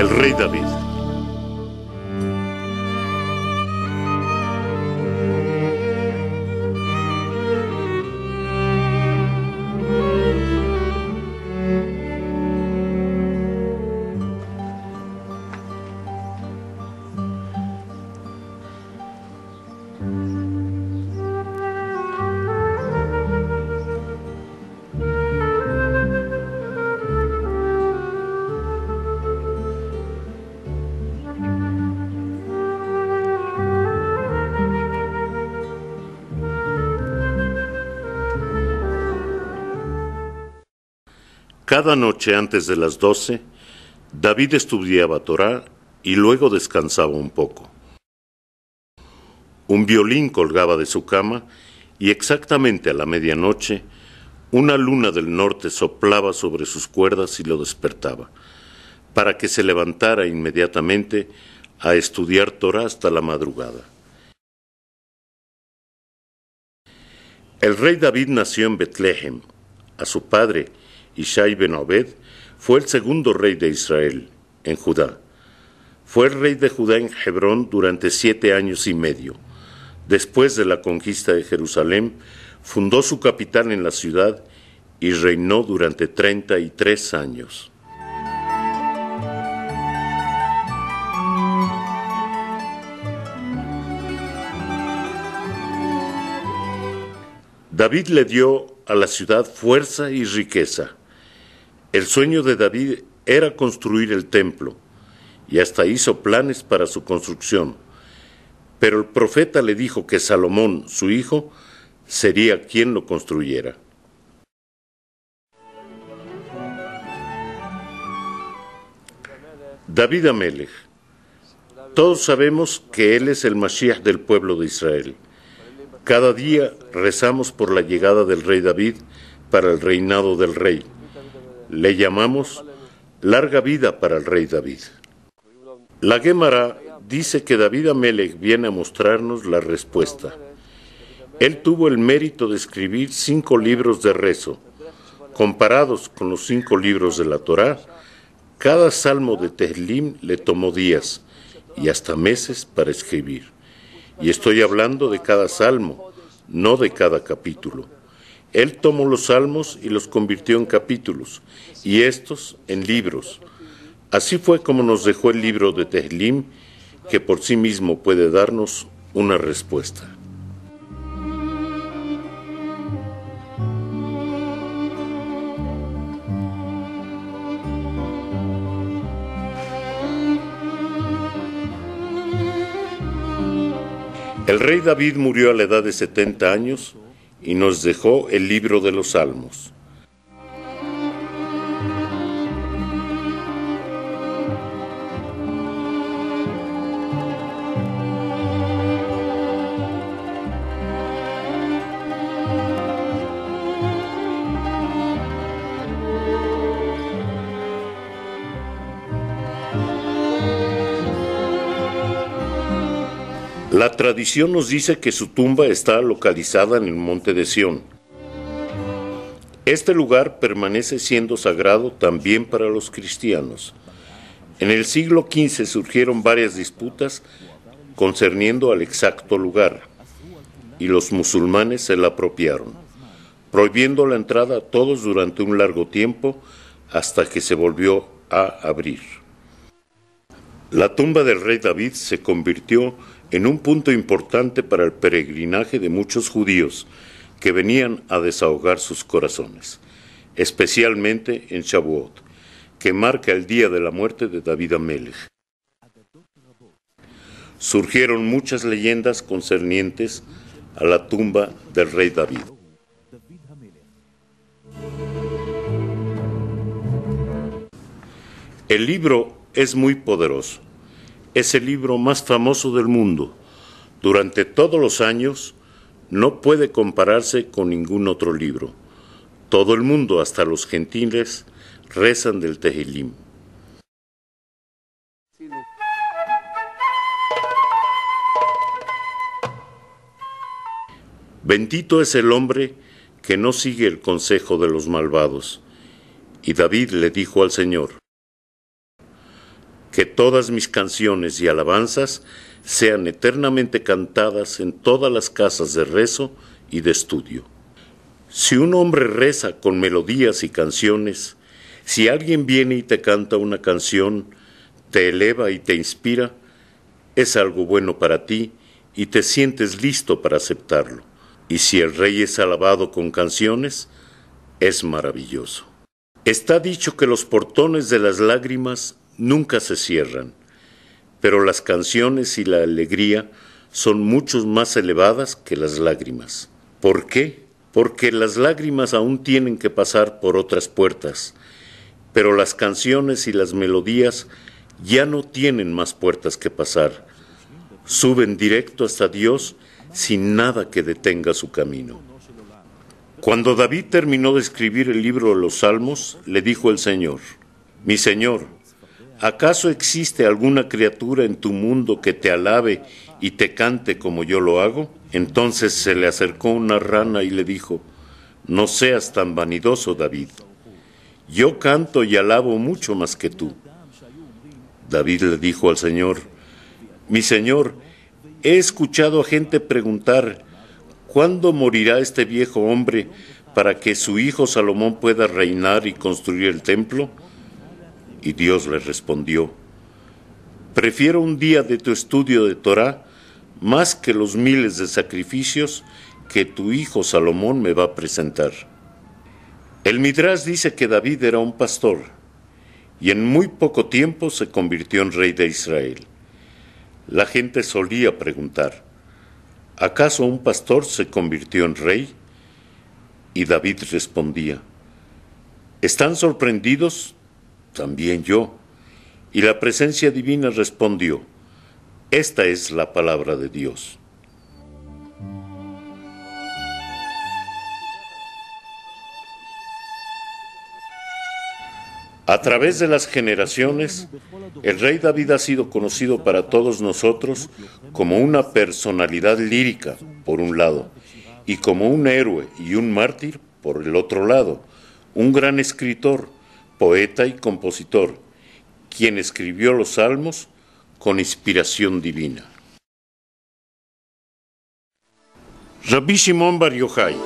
El rey David. Cada noche antes de las 12, David estudiaba Torá y luego descansaba un poco. Un violín colgaba de su cama y exactamente a la medianoche, una luna del norte soplaba sobre sus cuerdas y lo despertaba, para que se levantara inmediatamente a estudiar Torá hasta la madrugada. El rey David nació en Betlehem. A su padre, Ishai ben Obed, fue el segundo rey de Israel, en Judá. Fue el rey de Judá en Hebrón durante 7 años y medio. Después de la conquista de Jerusalén, fundó su capital en la ciudad y reinó durante 33 años. David le dio a la ciudad fuerza y riqueza. El sueño de David era construir el templo, y hasta hizo planes para su construcción. Pero el profeta le dijo que Salomón, su hijo, sería quien lo construyera. David Amelech. Todos sabemos que él es el Mashiach del pueblo de Israel. Cada día rezamos por la llegada del rey David para el reinado del rey. Le llamamos larga vida para el rey David. La Gemara dice que David Amelech viene a mostrarnos la respuesta. Él tuvo el mérito de escribir 5 libros de rezo. Comparados con los 5 libros de la Torá, cada salmo de Tehillim le tomó días y hasta meses para escribir. Y estoy hablando de cada salmo, no de cada capítulo. Él tomó los salmos y los convirtió en capítulos, y estos en libros. Así fue como nos dejó el libro de Tehillim, que por sí mismo puede darnos una respuesta. El rey David murió a la edad de 70 años y nos dejó el libro de los Salmos. La tradición nos dice que su tumba está localizada en el monte de Sión. Este lugar permanece siendo sagrado también para los cristianos. En el siglo XV surgieron varias disputas concerniendo al exacto lugar, y los musulmanes se la apropiaron, prohibiendo la entrada a todos durante un largo tiempo hasta que se volvió a abrir. La tumba del rey David se convirtió en un punto importante para el peregrinaje de muchos judíos que venían a desahogar sus corazones, especialmente en Shavuot, que marca el día de la muerte de David Amelech. Surgieron muchas leyendas concernientes a la tumba del rey David. El libro es muy poderoso. Es el libro más famoso del mundo. Durante todos los años no puede compararse con ningún otro libro. Todo el mundo, hasta los gentiles, rezan del Tehillim. Bendito es el hombre que no sigue el consejo de los malvados. Y David le dijo al Señor: Que todas mis canciones y alabanzas sean eternamente cantadas en todas las casas de rezo y de estudio. Si un hombre reza con melodías y canciones, si alguien viene y te canta una canción, te eleva y te inspira, es algo bueno para ti y te sientes listo para aceptarlo. Y si el rey es alabado con canciones, es maravilloso. Está dicho que los portones de las lágrimas nunca se cierran, pero las canciones y la alegría son mucho más elevadas que las lágrimas. ¿Por qué? Porque las lágrimas aún tienen que pasar por otras puertas, pero las canciones y las melodías ya no tienen más puertas que pasar. Suben directo hasta Dios sin nada que detenga su camino. Cuando David terminó de escribir el libro de los Salmos, le dijo el Señor: Mi Señor, ¿acaso existe alguna criatura en tu mundo que te alabe y te cante como yo lo hago? Entonces se le acercó una rana y le dijo: No seas tan vanidoso, David. Yo canto y alabo mucho más que tú. David le dijo al Señor: Mi Señor, he escuchado a gente preguntar: ¿cuándo morirá este viejo hombre para que su hijo Salomón pueda reinar y construir el templo? Y Dios le respondió: Prefiero un día de tu estudio de Torá más que los miles de sacrificios que tu hijo Salomón me va a presentar. El Midrash dice que David era un pastor y en muy poco tiempo se convirtió en rey de Israel. La gente solía preguntar: ¿acaso un pastor se convirtió en rey? Y David respondía: ¿están sorprendidos? También yo. Y la presencia divina respondió: esta es la palabra de Dios. A través de las generaciones, el rey David ha sido conocido para todos nosotros como una personalidad lírica, por un lado, y como un héroe y un mártir, por el otro lado, un gran escritor, poeta y compositor, quien escribió los salmos con inspiración divina. Rabbi Shimon Bar Yochai.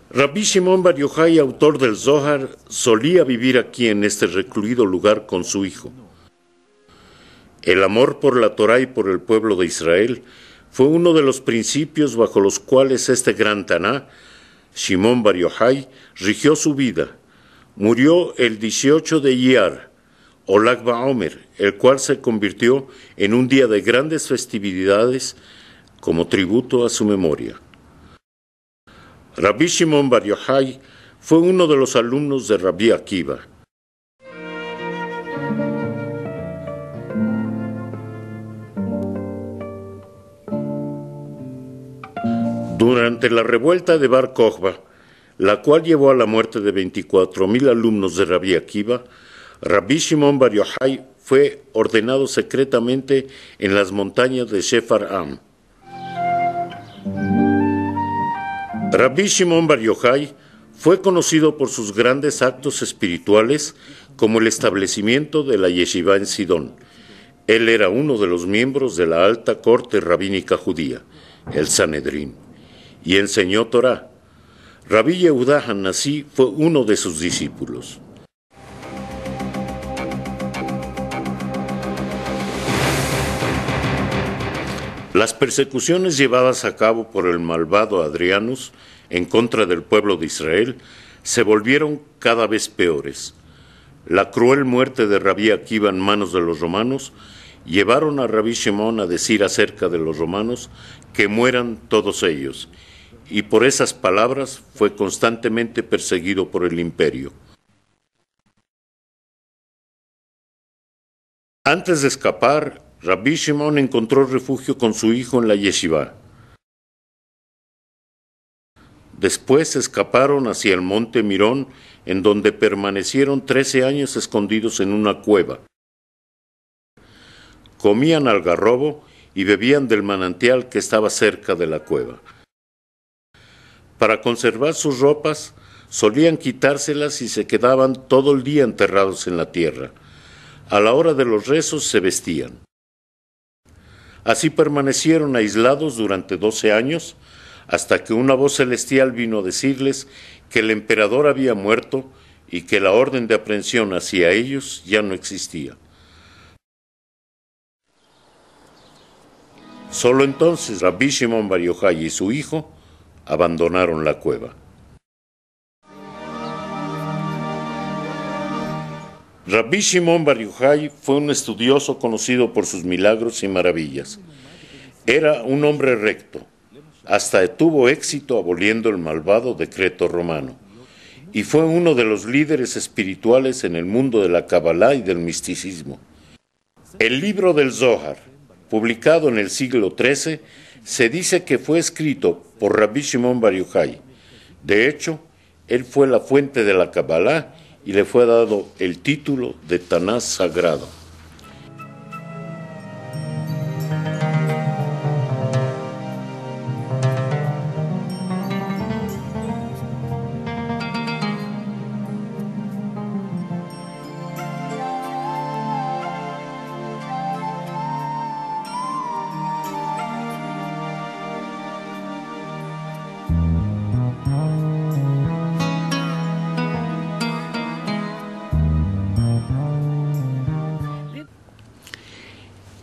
Rabbi Shimon Bar Yochai, autor del Zohar, solía vivir aquí en este recluido lugar con su hijo. El amor por la Torá y por el pueblo de Israel fue uno de los principios bajo los cuales este gran Taná, Shimon Bar Yochai, rigió su vida. Murió el 18 de Iyar, o Lag BaOmer, el cual se convirtió en un día de grandes festividades como tributo a su memoria. Rabbi Shimon Bar Yochai fue uno de los alumnos de Rabbi Akiva. Durante la revuelta de Bar Kokhba, la cual llevó a la muerte de 24,000 alumnos de Rabbi Akiva, Rabbi Shimon Bar Yochai fue ordenado secretamente en las montañas de Shefar Am. Rabbi Shimon Bar Yochai fue conocido por sus grandes actos espirituales, como el establecimiento de la yeshiva en Sidón. Él era uno de los miembros de la alta corte rabínica judía, el Sanedrín, y enseñó Torá. Rabbi Yehudá Hanasí fue uno de sus discípulos. Las persecuciones llevadas a cabo por el malvado Adrianus en contra del pueblo de Israel se volvieron cada vez peores. La cruel muerte de Rabbi Akiva en manos de los romanos llevaron a Rabbi Shimon a decir acerca de los romanos que mueran todos ellos, y por esas palabras fue constantemente perseguido por el imperio. Antes de escapar, Rabbi Shimon encontró refugio con su hijo en la yeshiva. Después escaparon hacia el monte Mirón, en donde permanecieron 13 años escondidos en una cueva. Comían algarrobo y bebían del manantial que estaba cerca de la cueva. Para conservar sus ropas, solían quitárselas y se quedaban todo el día enterrados en la tierra. A la hora de los rezos se vestían. Así permanecieron aislados durante 12 años, hasta que una voz celestial vino a decirles que el emperador había muerto y que la orden de aprehensión hacia ellos ya no existía. Solo entonces Rabbi Shimon Bar Yochai y su hijo abandonaron la cueva. Rabbi Shimon Bar Yochai fue un estudioso conocido por sus milagros y maravillas. Era un hombre recto. Hasta tuvo éxito aboliendo el malvado decreto romano. Y fue uno de los líderes espirituales en el mundo de la Kabbalah y del misticismo. El libro del Zohar, publicado en el siglo XIII, se dice que fue escrito por Rabbi Shimon Bar Yochai. De hecho, él fue la fuente de la Kabbalah y le fue dado el título de Tanás sagrado.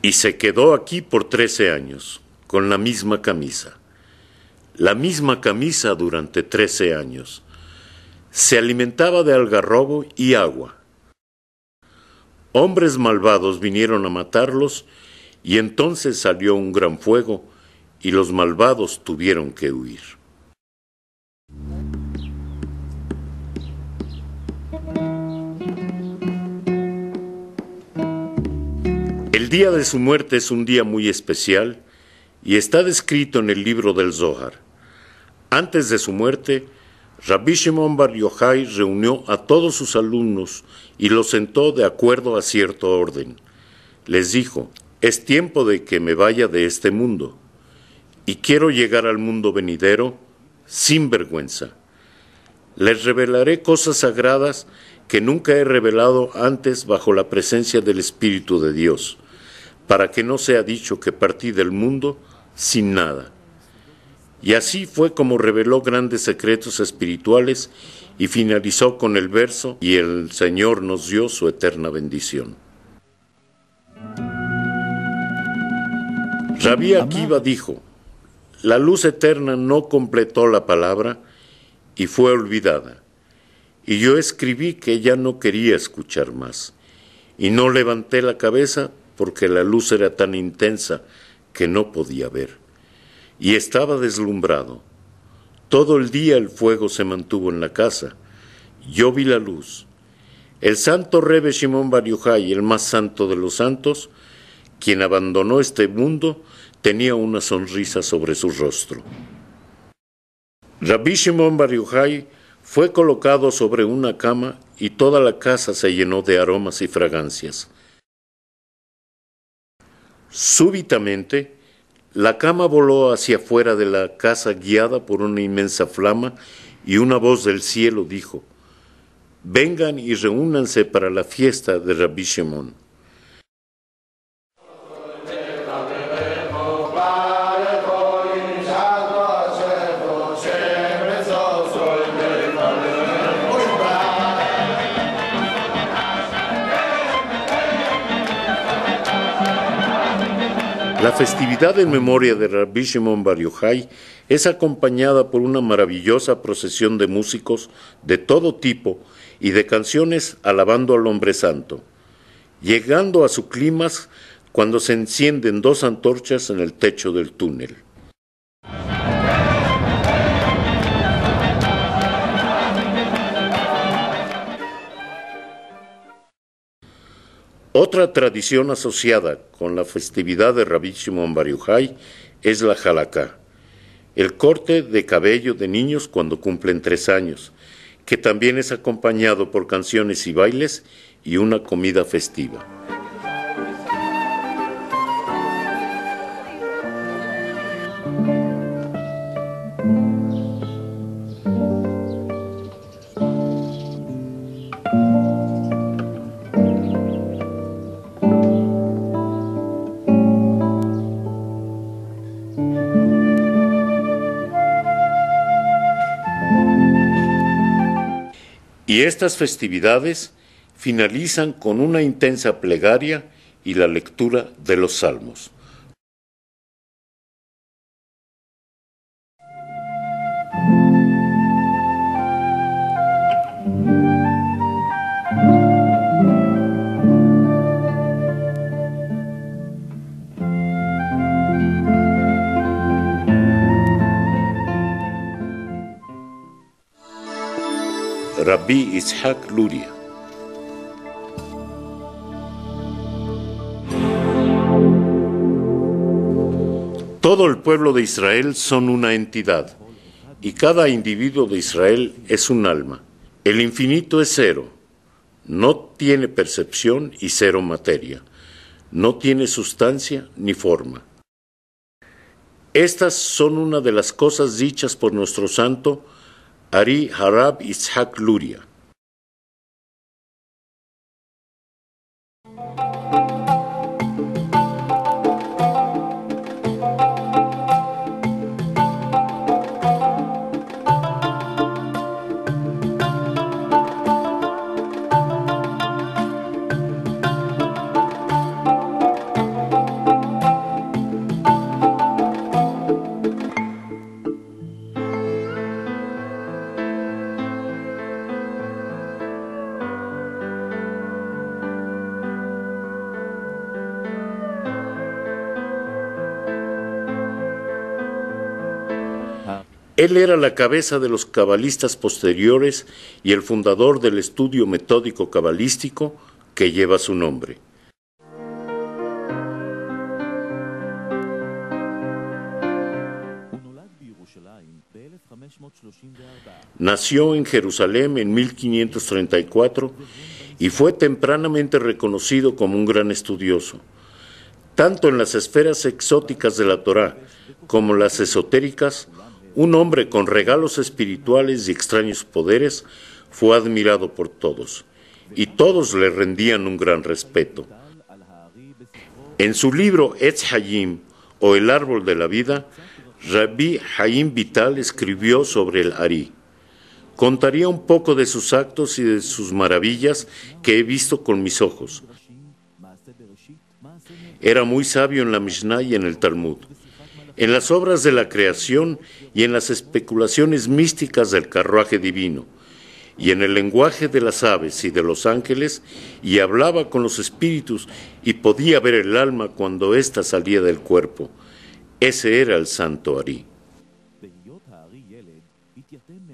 Y se quedó aquí por 13 años, con la misma camisa. La misma camisa durante 13 años. Se alimentaba de algarrobo y agua. Hombres malvados vinieron a matarlos, y entonces salió un gran fuego, y los malvados tuvieron que huir. El día de su muerte es un día muy especial y está descrito en el libro del Zohar. Antes de su muerte, Rabbi Shimon Bar Yochai reunió a todos sus alumnos y los sentó de acuerdo a cierto orden. Les dijo: es tiempo de que me vaya de este mundo y quiero llegar al mundo venidero sin vergüenza. Les revelaré cosas sagradas que nunca he revelado antes bajo la presencia del Espíritu de Dios, para que no sea dicho que partí del mundo sin nada. Y así fue como reveló grandes secretos espirituales y finalizó con el verso: y el Señor nos dio su eterna bendición. Rabbi Akiva dijo: la luz eterna no completó la palabra y fue olvidada. Y yo escribí que ya no quería escuchar más. Y no levanté la cabeza porque la luz era tan intensa que no podía ver. Y estaba deslumbrado. Todo el día el fuego se mantuvo en la casa. Yo vi la luz. El santo Rebbe Shimon Bar Yochai, el más santo de los santos, quien abandonó este mundo, tenía una sonrisa sobre su rostro. Rabbi Shimon Bar Yochai fue colocado sobre una cama y toda la casa se llenó de aromas y fragancias. Súbitamente, la cama voló hacia afuera de la casa guiada por una inmensa flama y una voz del cielo dijo: vengan y reúnanse para la fiesta de Rabbi Shimon. La festividad en memoria de Rabbi Shimon Bar Yochai es acompañada por una maravillosa procesión de músicos de todo tipo y de canciones alabando al Hombre Santo, llegando a su clímax cuando se encienden 2 antorchas en el techo del túnel. Otra tradición asociada con la festividad de Rabbi Shimon Bar Yochai es la Halaká. el corte de cabello de niños cuando cumplen 3 años, que también es acompañado por canciones y bailes y una comida festiva. Y estas festividades finalizan con una intensa plegaria y la lectura de los salmos. Rabbi Itzhak Luria. Todo el pueblo de Israel son una entidad, y cada individuo de Israel es un alma. El infinito es cero, no tiene percepción y cero materia, no tiene sustancia ni forma. Estas son una de las cosas dichas por nuestro santo Ari Harab Itzhak Luria. Él era la cabeza de los cabalistas posteriores y el fundador del estudio metódico cabalístico que lleva su nombre. Nació en Jerusalén en 1534 y fue tempranamente reconocido como un gran estudioso. Tanto en las esferas exóticas de la Torá como las esotéricas, un hombre con regalos espirituales y extraños poderes, fue admirado por todos, y todos le rendían un gran respeto. En su libro Etz Hayim, o El Árbol de la Vida, Rabbi Haim Vital escribió sobre el Ari. Contaría un poco de sus actos y de sus maravillas que he visto con mis ojos. Era muy sabio en la Mishnah y en el Talmud, en las obras de la creación y en las especulaciones místicas del carruaje divino, y en el lenguaje de las aves y de los ángeles, y hablaba con los espíritus, y podía ver el alma cuando ésta salía del cuerpo. Ese era el santo Ari.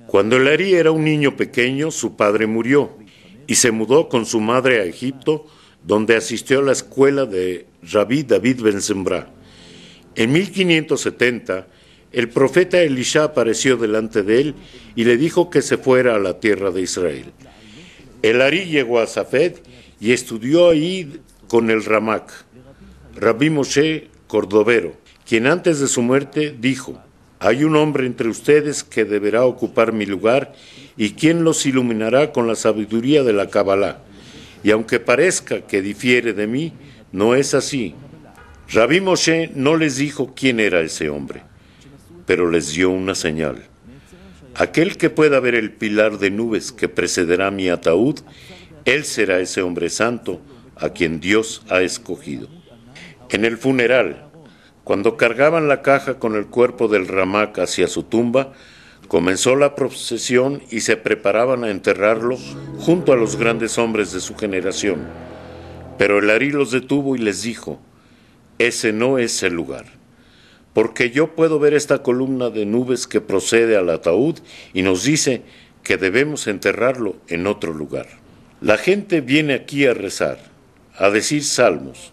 Cuando el Ari era un niño pequeño, su padre murió, y se mudó con su madre a Egipto, donde asistió a la escuela de Rabbi David Ben Zimra. En 1570, el profeta Elisha apareció delante de él y le dijo que se fuera a la tierra de Israel. El Ari llegó a Safed y estudió ahí con el Ramak, Rabbi Moshe Cordovero, quien antes de su muerte dijo: «Hay un hombre entre ustedes que deberá ocupar mi lugar y quien los iluminará con la sabiduría de la Kabbalah. Y aunque parezca que difiere de mí, no es así». Rabbi Moshe no les dijo quién era ese hombre, pero les dio una señal. Aquel que pueda ver el pilar de nubes que precederá mi ataúd, él será ese hombre santo a quien Dios ha escogido. En el funeral, cuando cargaban la caja con el cuerpo del Ramak hacia su tumba, comenzó la procesión y se preparaban a enterrarlo junto a los grandes hombres de su generación. Pero el Ari los detuvo y les dijo: «Ese no es el lugar, porque yo puedo ver esta columna de nubes que procede al ataúd y nos dice que debemos enterrarlo en otro lugar». La gente viene aquí a rezar, a decir salmos.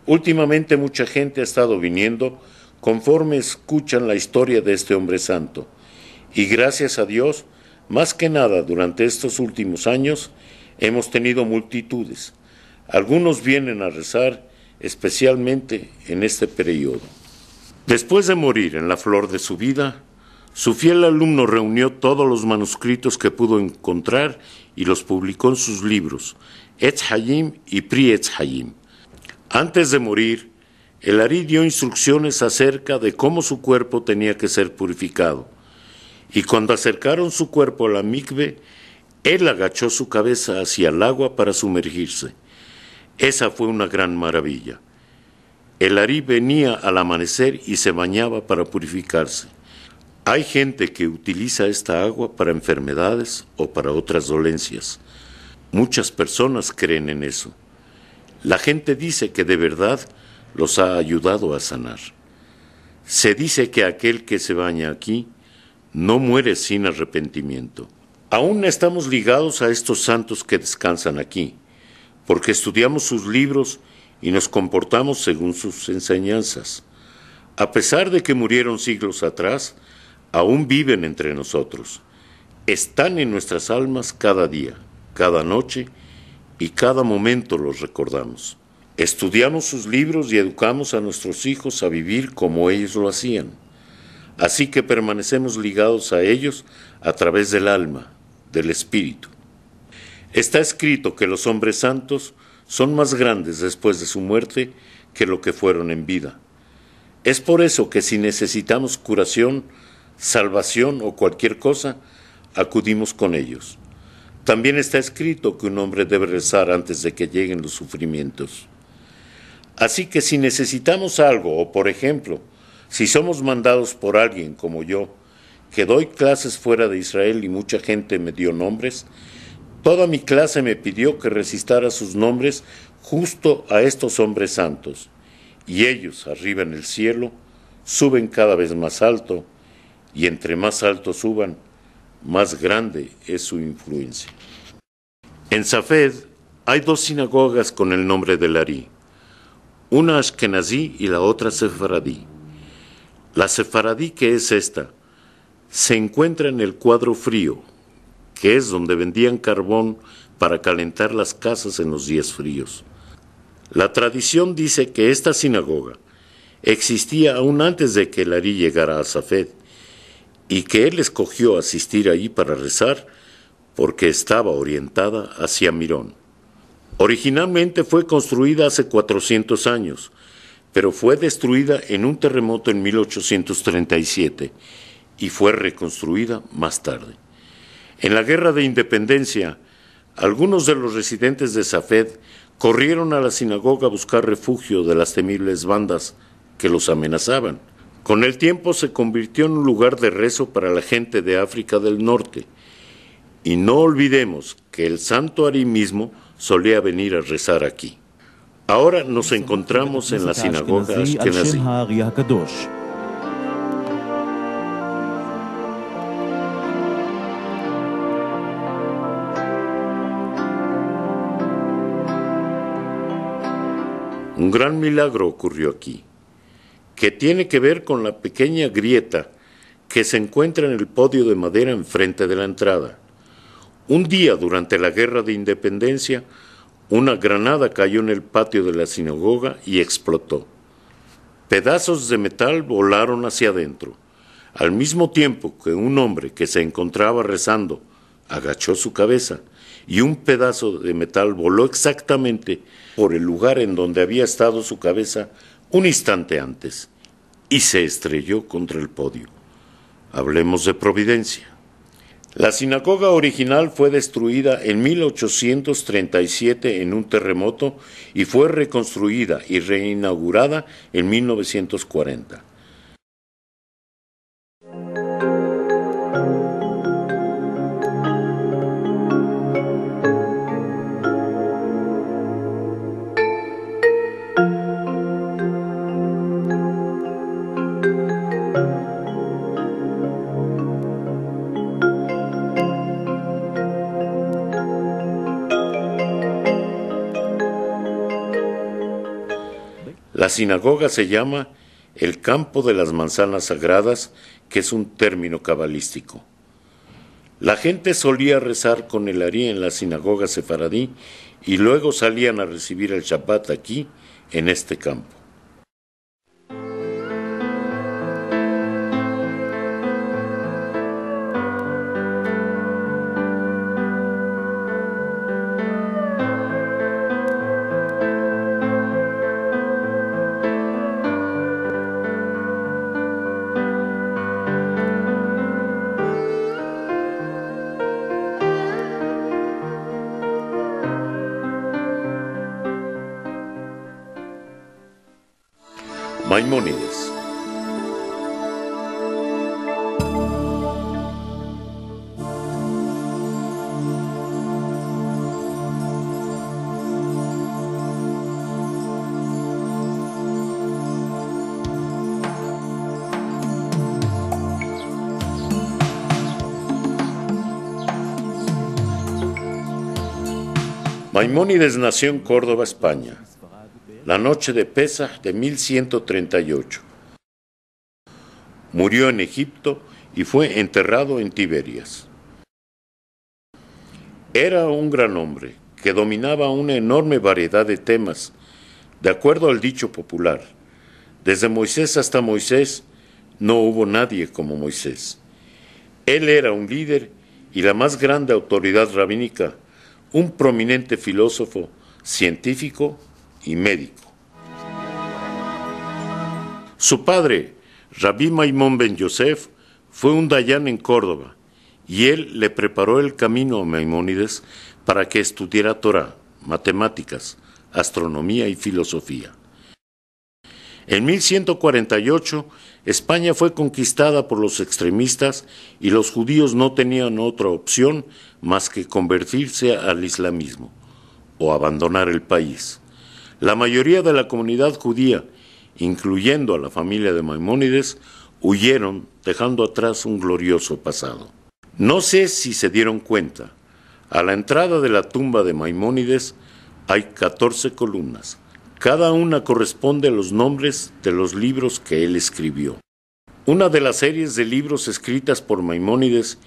Últimamente mucha gente ha estado viniendo conforme escuchan la historia de este hombre santo. Y gracias a Dios, más que nada durante estos últimos años, hemos tenido multitudes. Algunos vienen a rezar, especialmente en este periodo. Después de morir en la flor de su vida, su fiel alumno reunió todos los manuscritos que pudo encontrar y los publicó en sus libros, Etz Hayim y Pri Etz Hayim. Antes de morir, el Ari dio instrucciones acerca de cómo su cuerpo tenía que ser purificado. Y cuando acercaron su cuerpo a la mikve, él agachó su cabeza hacia el agua para sumergirse. Esa fue una gran maravilla. El Ari venía al amanecer y se bañaba para purificarse. Hay gente que utiliza esta agua para enfermedades o para otras dolencias. Muchas personas creen en eso. La gente dice que de verdad los ha ayudado a sanar. Se dice que aquel que se baña aquí no muere sin arrepentimiento. Aún estamos ligados a estos santos que descansan aquí, porque estudiamos sus libros y nos comportamos según sus enseñanzas. A pesar de que murieron siglos atrás, aún viven entre nosotros. Están en nuestras almas cada día, cada noche y cada momento los recordamos. Estudiamos sus libros y educamos a nuestros hijos a vivir como ellos lo hacían. Así que permanecemos ligados a ellos a través del alma, del espíritu. Está escrito que los hombres santos son más grandes después de su muerte que lo que fueron en vida. Es por eso que si necesitamos curación, salvación o cualquier cosa, acudimos con ellos. También está escrito que un hombre debe rezar antes de que lleguen los sufrimientos. Así que si necesitamos algo, o por ejemplo, si somos mandados por alguien como yo, que doy clases fuera de Israel y mucha gente me dio nombres, toda mi clase me pidió que recitara sus nombres justo a estos hombres santos, y ellos, arriba en el cielo, suben cada vez más alto, y entre más alto suban, más grande es su influencia. En Safed hay dos sinagogas con el nombre del Ari, una Ashkenazí y la otra Sefaradí. La Sefaradí, que es esta, se encuentra en el cuadro frío, que es donde vendían carbón para calentar las casas en los días fríos. La tradición dice que esta sinagoga existía aún antes de que el Ari llegara a Safed, y que él escogió asistir allí para rezar porque estaba orientada hacia Mirón. Originalmente fue construida hace 400 años, pero fue destruida en un terremoto en 1837 y fue reconstruida más tarde. En la Guerra de Independencia, algunos de los residentes de Safed corrieron a la sinagoga a buscar refugio de las temibles bandas que los amenazaban. Con el tiempo se convirtió en un lugar de rezo para la gente de África del Norte. Y no olvidemos que el santo Ari mismo solía venir a rezar aquí. Ahora nos encontramos en la sinagoga Ashkenazí. Un gran milagro ocurrió aquí, que tiene que ver con la pequeña grieta que se encuentra en el podio de madera enfrente de la entrada. Un día durante la Guerra de Independencia, una granada cayó en el patio de la sinagoga y explotó. Pedazos de metal volaron hacia adentro, al mismo tiempo que un hombre que se encontraba rezando agachó su cabeza y un pedazo de metal voló exactamente por el lugar en donde había estado su cabeza un instante antes y se estrelló contra el podio. Hablemos de providencia. La sinagoga original fue destruida en 1837 en un terremoto y fue reconstruida y reinaugurada en 1940. La sinagoga se llama el campo de las manzanas sagradas, que es un término cabalístico. La gente solía rezar con el Ari en la sinagoga sefaradí y luego salían a recibir el Shabbat aquí, en este campo. Maimónides. Maimónides nació en Córdoba, España, la noche de Pesaj de 1138. Murió en Egipto y fue enterrado en Tiberias. Era un gran hombre que dominaba una enorme variedad de temas, de acuerdo al dicho popular. Desde Moisés hasta Moisés no hubo nadie como Moisés. Él era un líder y la más grande autoridad rabínica, un prominente filósofo, científico y médico. Su padre, Rabí Maimón ben Yosef, fue un dayán en Córdoba, y él le preparó el camino a Maimónides para que estudiara Torá, matemáticas, astronomía y filosofía. En 1148, España fue conquistada por los extremistas y los judíos no tenían otra opción más que convertirse al islamismo o abandonar el país. La mayoría de la comunidad judía, incluyendo a la familia de Maimónides, huyeron dejando atrás un glorioso pasado. No sé si se dieron cuenta, a la entrada de la tumba de Maimónides hay 14 columnas. Cada una corresponde a los nombres de los libros que él escribió. Una de las series de libros escritas por Maimónides,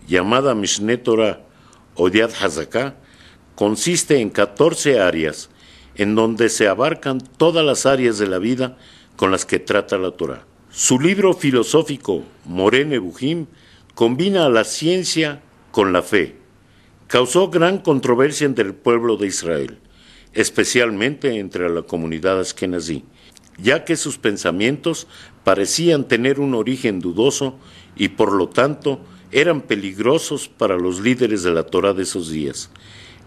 llamada Mishneh Torah o Yad Hazaká, consiste en 14 áreas, en donde se abarcan todas las áreas de la vida con las que trata la Torá. Su libro filosófico, Moreh Nevukhim, combina a la ciencia con la fe. Causó gran controversia entre el pueblo de Israel, especialmente entre la comunidad askenazí, ya que sus pensamientos parecían tener un origen dudoso y por lo tanto eran peligrosos para los líderes de la Torá de esos días.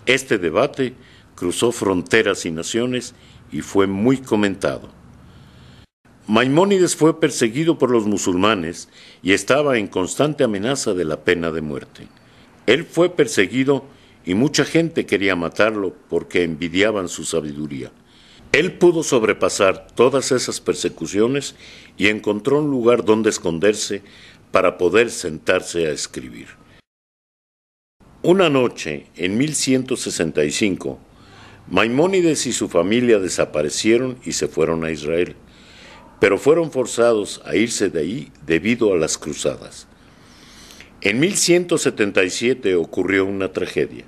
Este debate cruzó fronteras y naciones y fue muy comentado. Maimónides fue perseguido por los musulmanes y estaba en constante amenaza de la pena de muerte. Él fue perseguido y mucha gente quería matarlo porque envidiaban su sabiduría. Él pudo sobrepasar todas esas persecuciones y encontró un lugar donde esconderse para poder sentarse a escribir. Una noche, en 1165, Maimónides y su familia desaparecieron y se fueron a Israel, pero fueron forzados a irse de ahí debido a las cruzadas. En 1177 ocurrió una tragedia.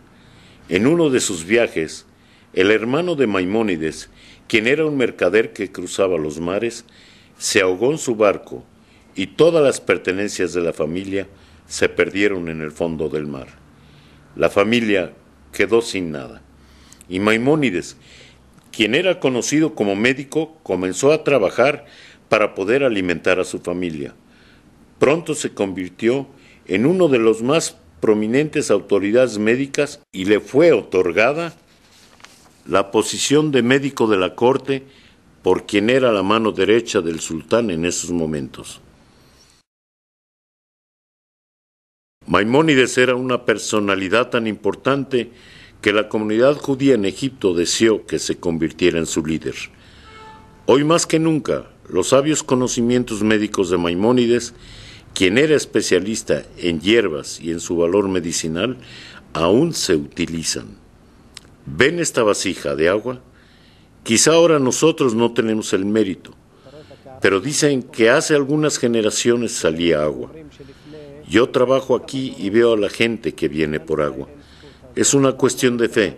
En uno de sus viajes, el hermano de Maimónides, quien era un mercader que cruzaba los mares, se ahogó en su barco y todas las pertenencias de la familia se perdieron en el fondo del mar. La familia quedó sin nada. Y Maimónides, quien era conocido como médico, comenzó a trabajar para poder alimentar a su familia. Pronto se convirtió en uno de los más prominentes autoridades médicas y le fue otorgada la posición de médico de la corte por quien era la mano derecha del sultán en esos momentos. Maimónides era una personalidad tan importante que la comunidad judía en Egipto deseó que se convirtiera en su líder. Hoy más que nunca, los sabios conocimientos médicos de Maimónides, quien era especialista en hierbas y en su valor medicinal, aún se utilizan. ¿Ven esta vasija de agua? Quizá ahora nosotros no tenemos el mérito, pero dicen que hace algunas generaciones salía agua. Yo trabajo aquí y veo a la gente que viene por agua. Es una cuestión de fe,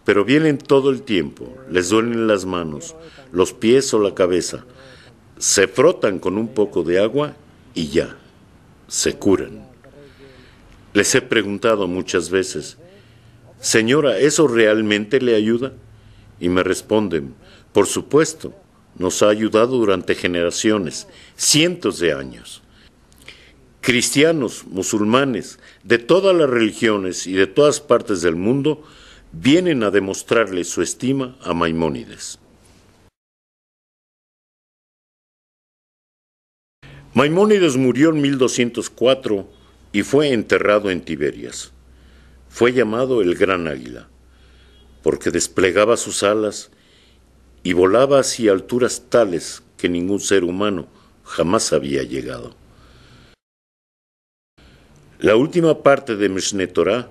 pero vienen todo el tiempo, les duelen las manos, los pies o la cabeza. Se frotan con un poco de agua y ya, se curan. Les he preguntado muchas veces, señora, ¿eso realmente le ayuda? Y me responden, por supuesto, nos ha ayudado durante generaciones, cientos de años. Cristianos, musulmanes, de todas las religiones y de todas partes del mundo, vienen a demostrarle su estima a Maimónides. Maimónides murió en 1204 y fue enterrado en Tiberias. Fue llamado el Gran Águila, porque desplegaba sus alas y volaba hacia alturas tales que ningún ser humano jamás había llegado. La última parte de Mishneh Torah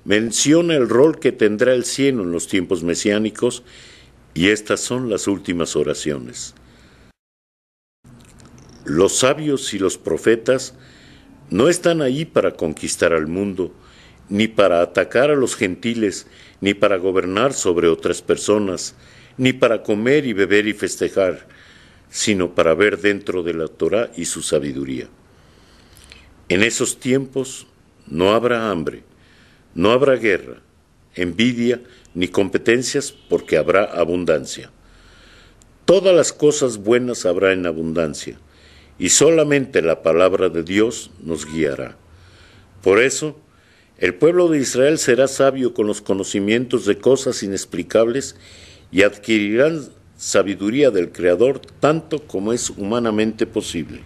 menciona el rol que tendrá el cielo en los tiempos mesiánicos, y estas son las últimas oraciones. Los sabios y los profetas no están ahí para conquistar al mundo, ni para atacar a los gentiles, ni para gobernar sobre otras personas, ni para comer y beber y festejar, sino para ver dentro de la Torá y su sabiduría. En esos tiempos no habrá hambre, no habrá guerra, envidia ni competencias, porque habrá abundancia. Todas las cosas buenas habrá en abundancia, y solamente la palabra de Dios nos guiará. Por eso, el pueblo de Israel será sabio con los conocimientos de cosas inexplicables y adquirirán sabiduría del Creador tanto como es humanamente posible.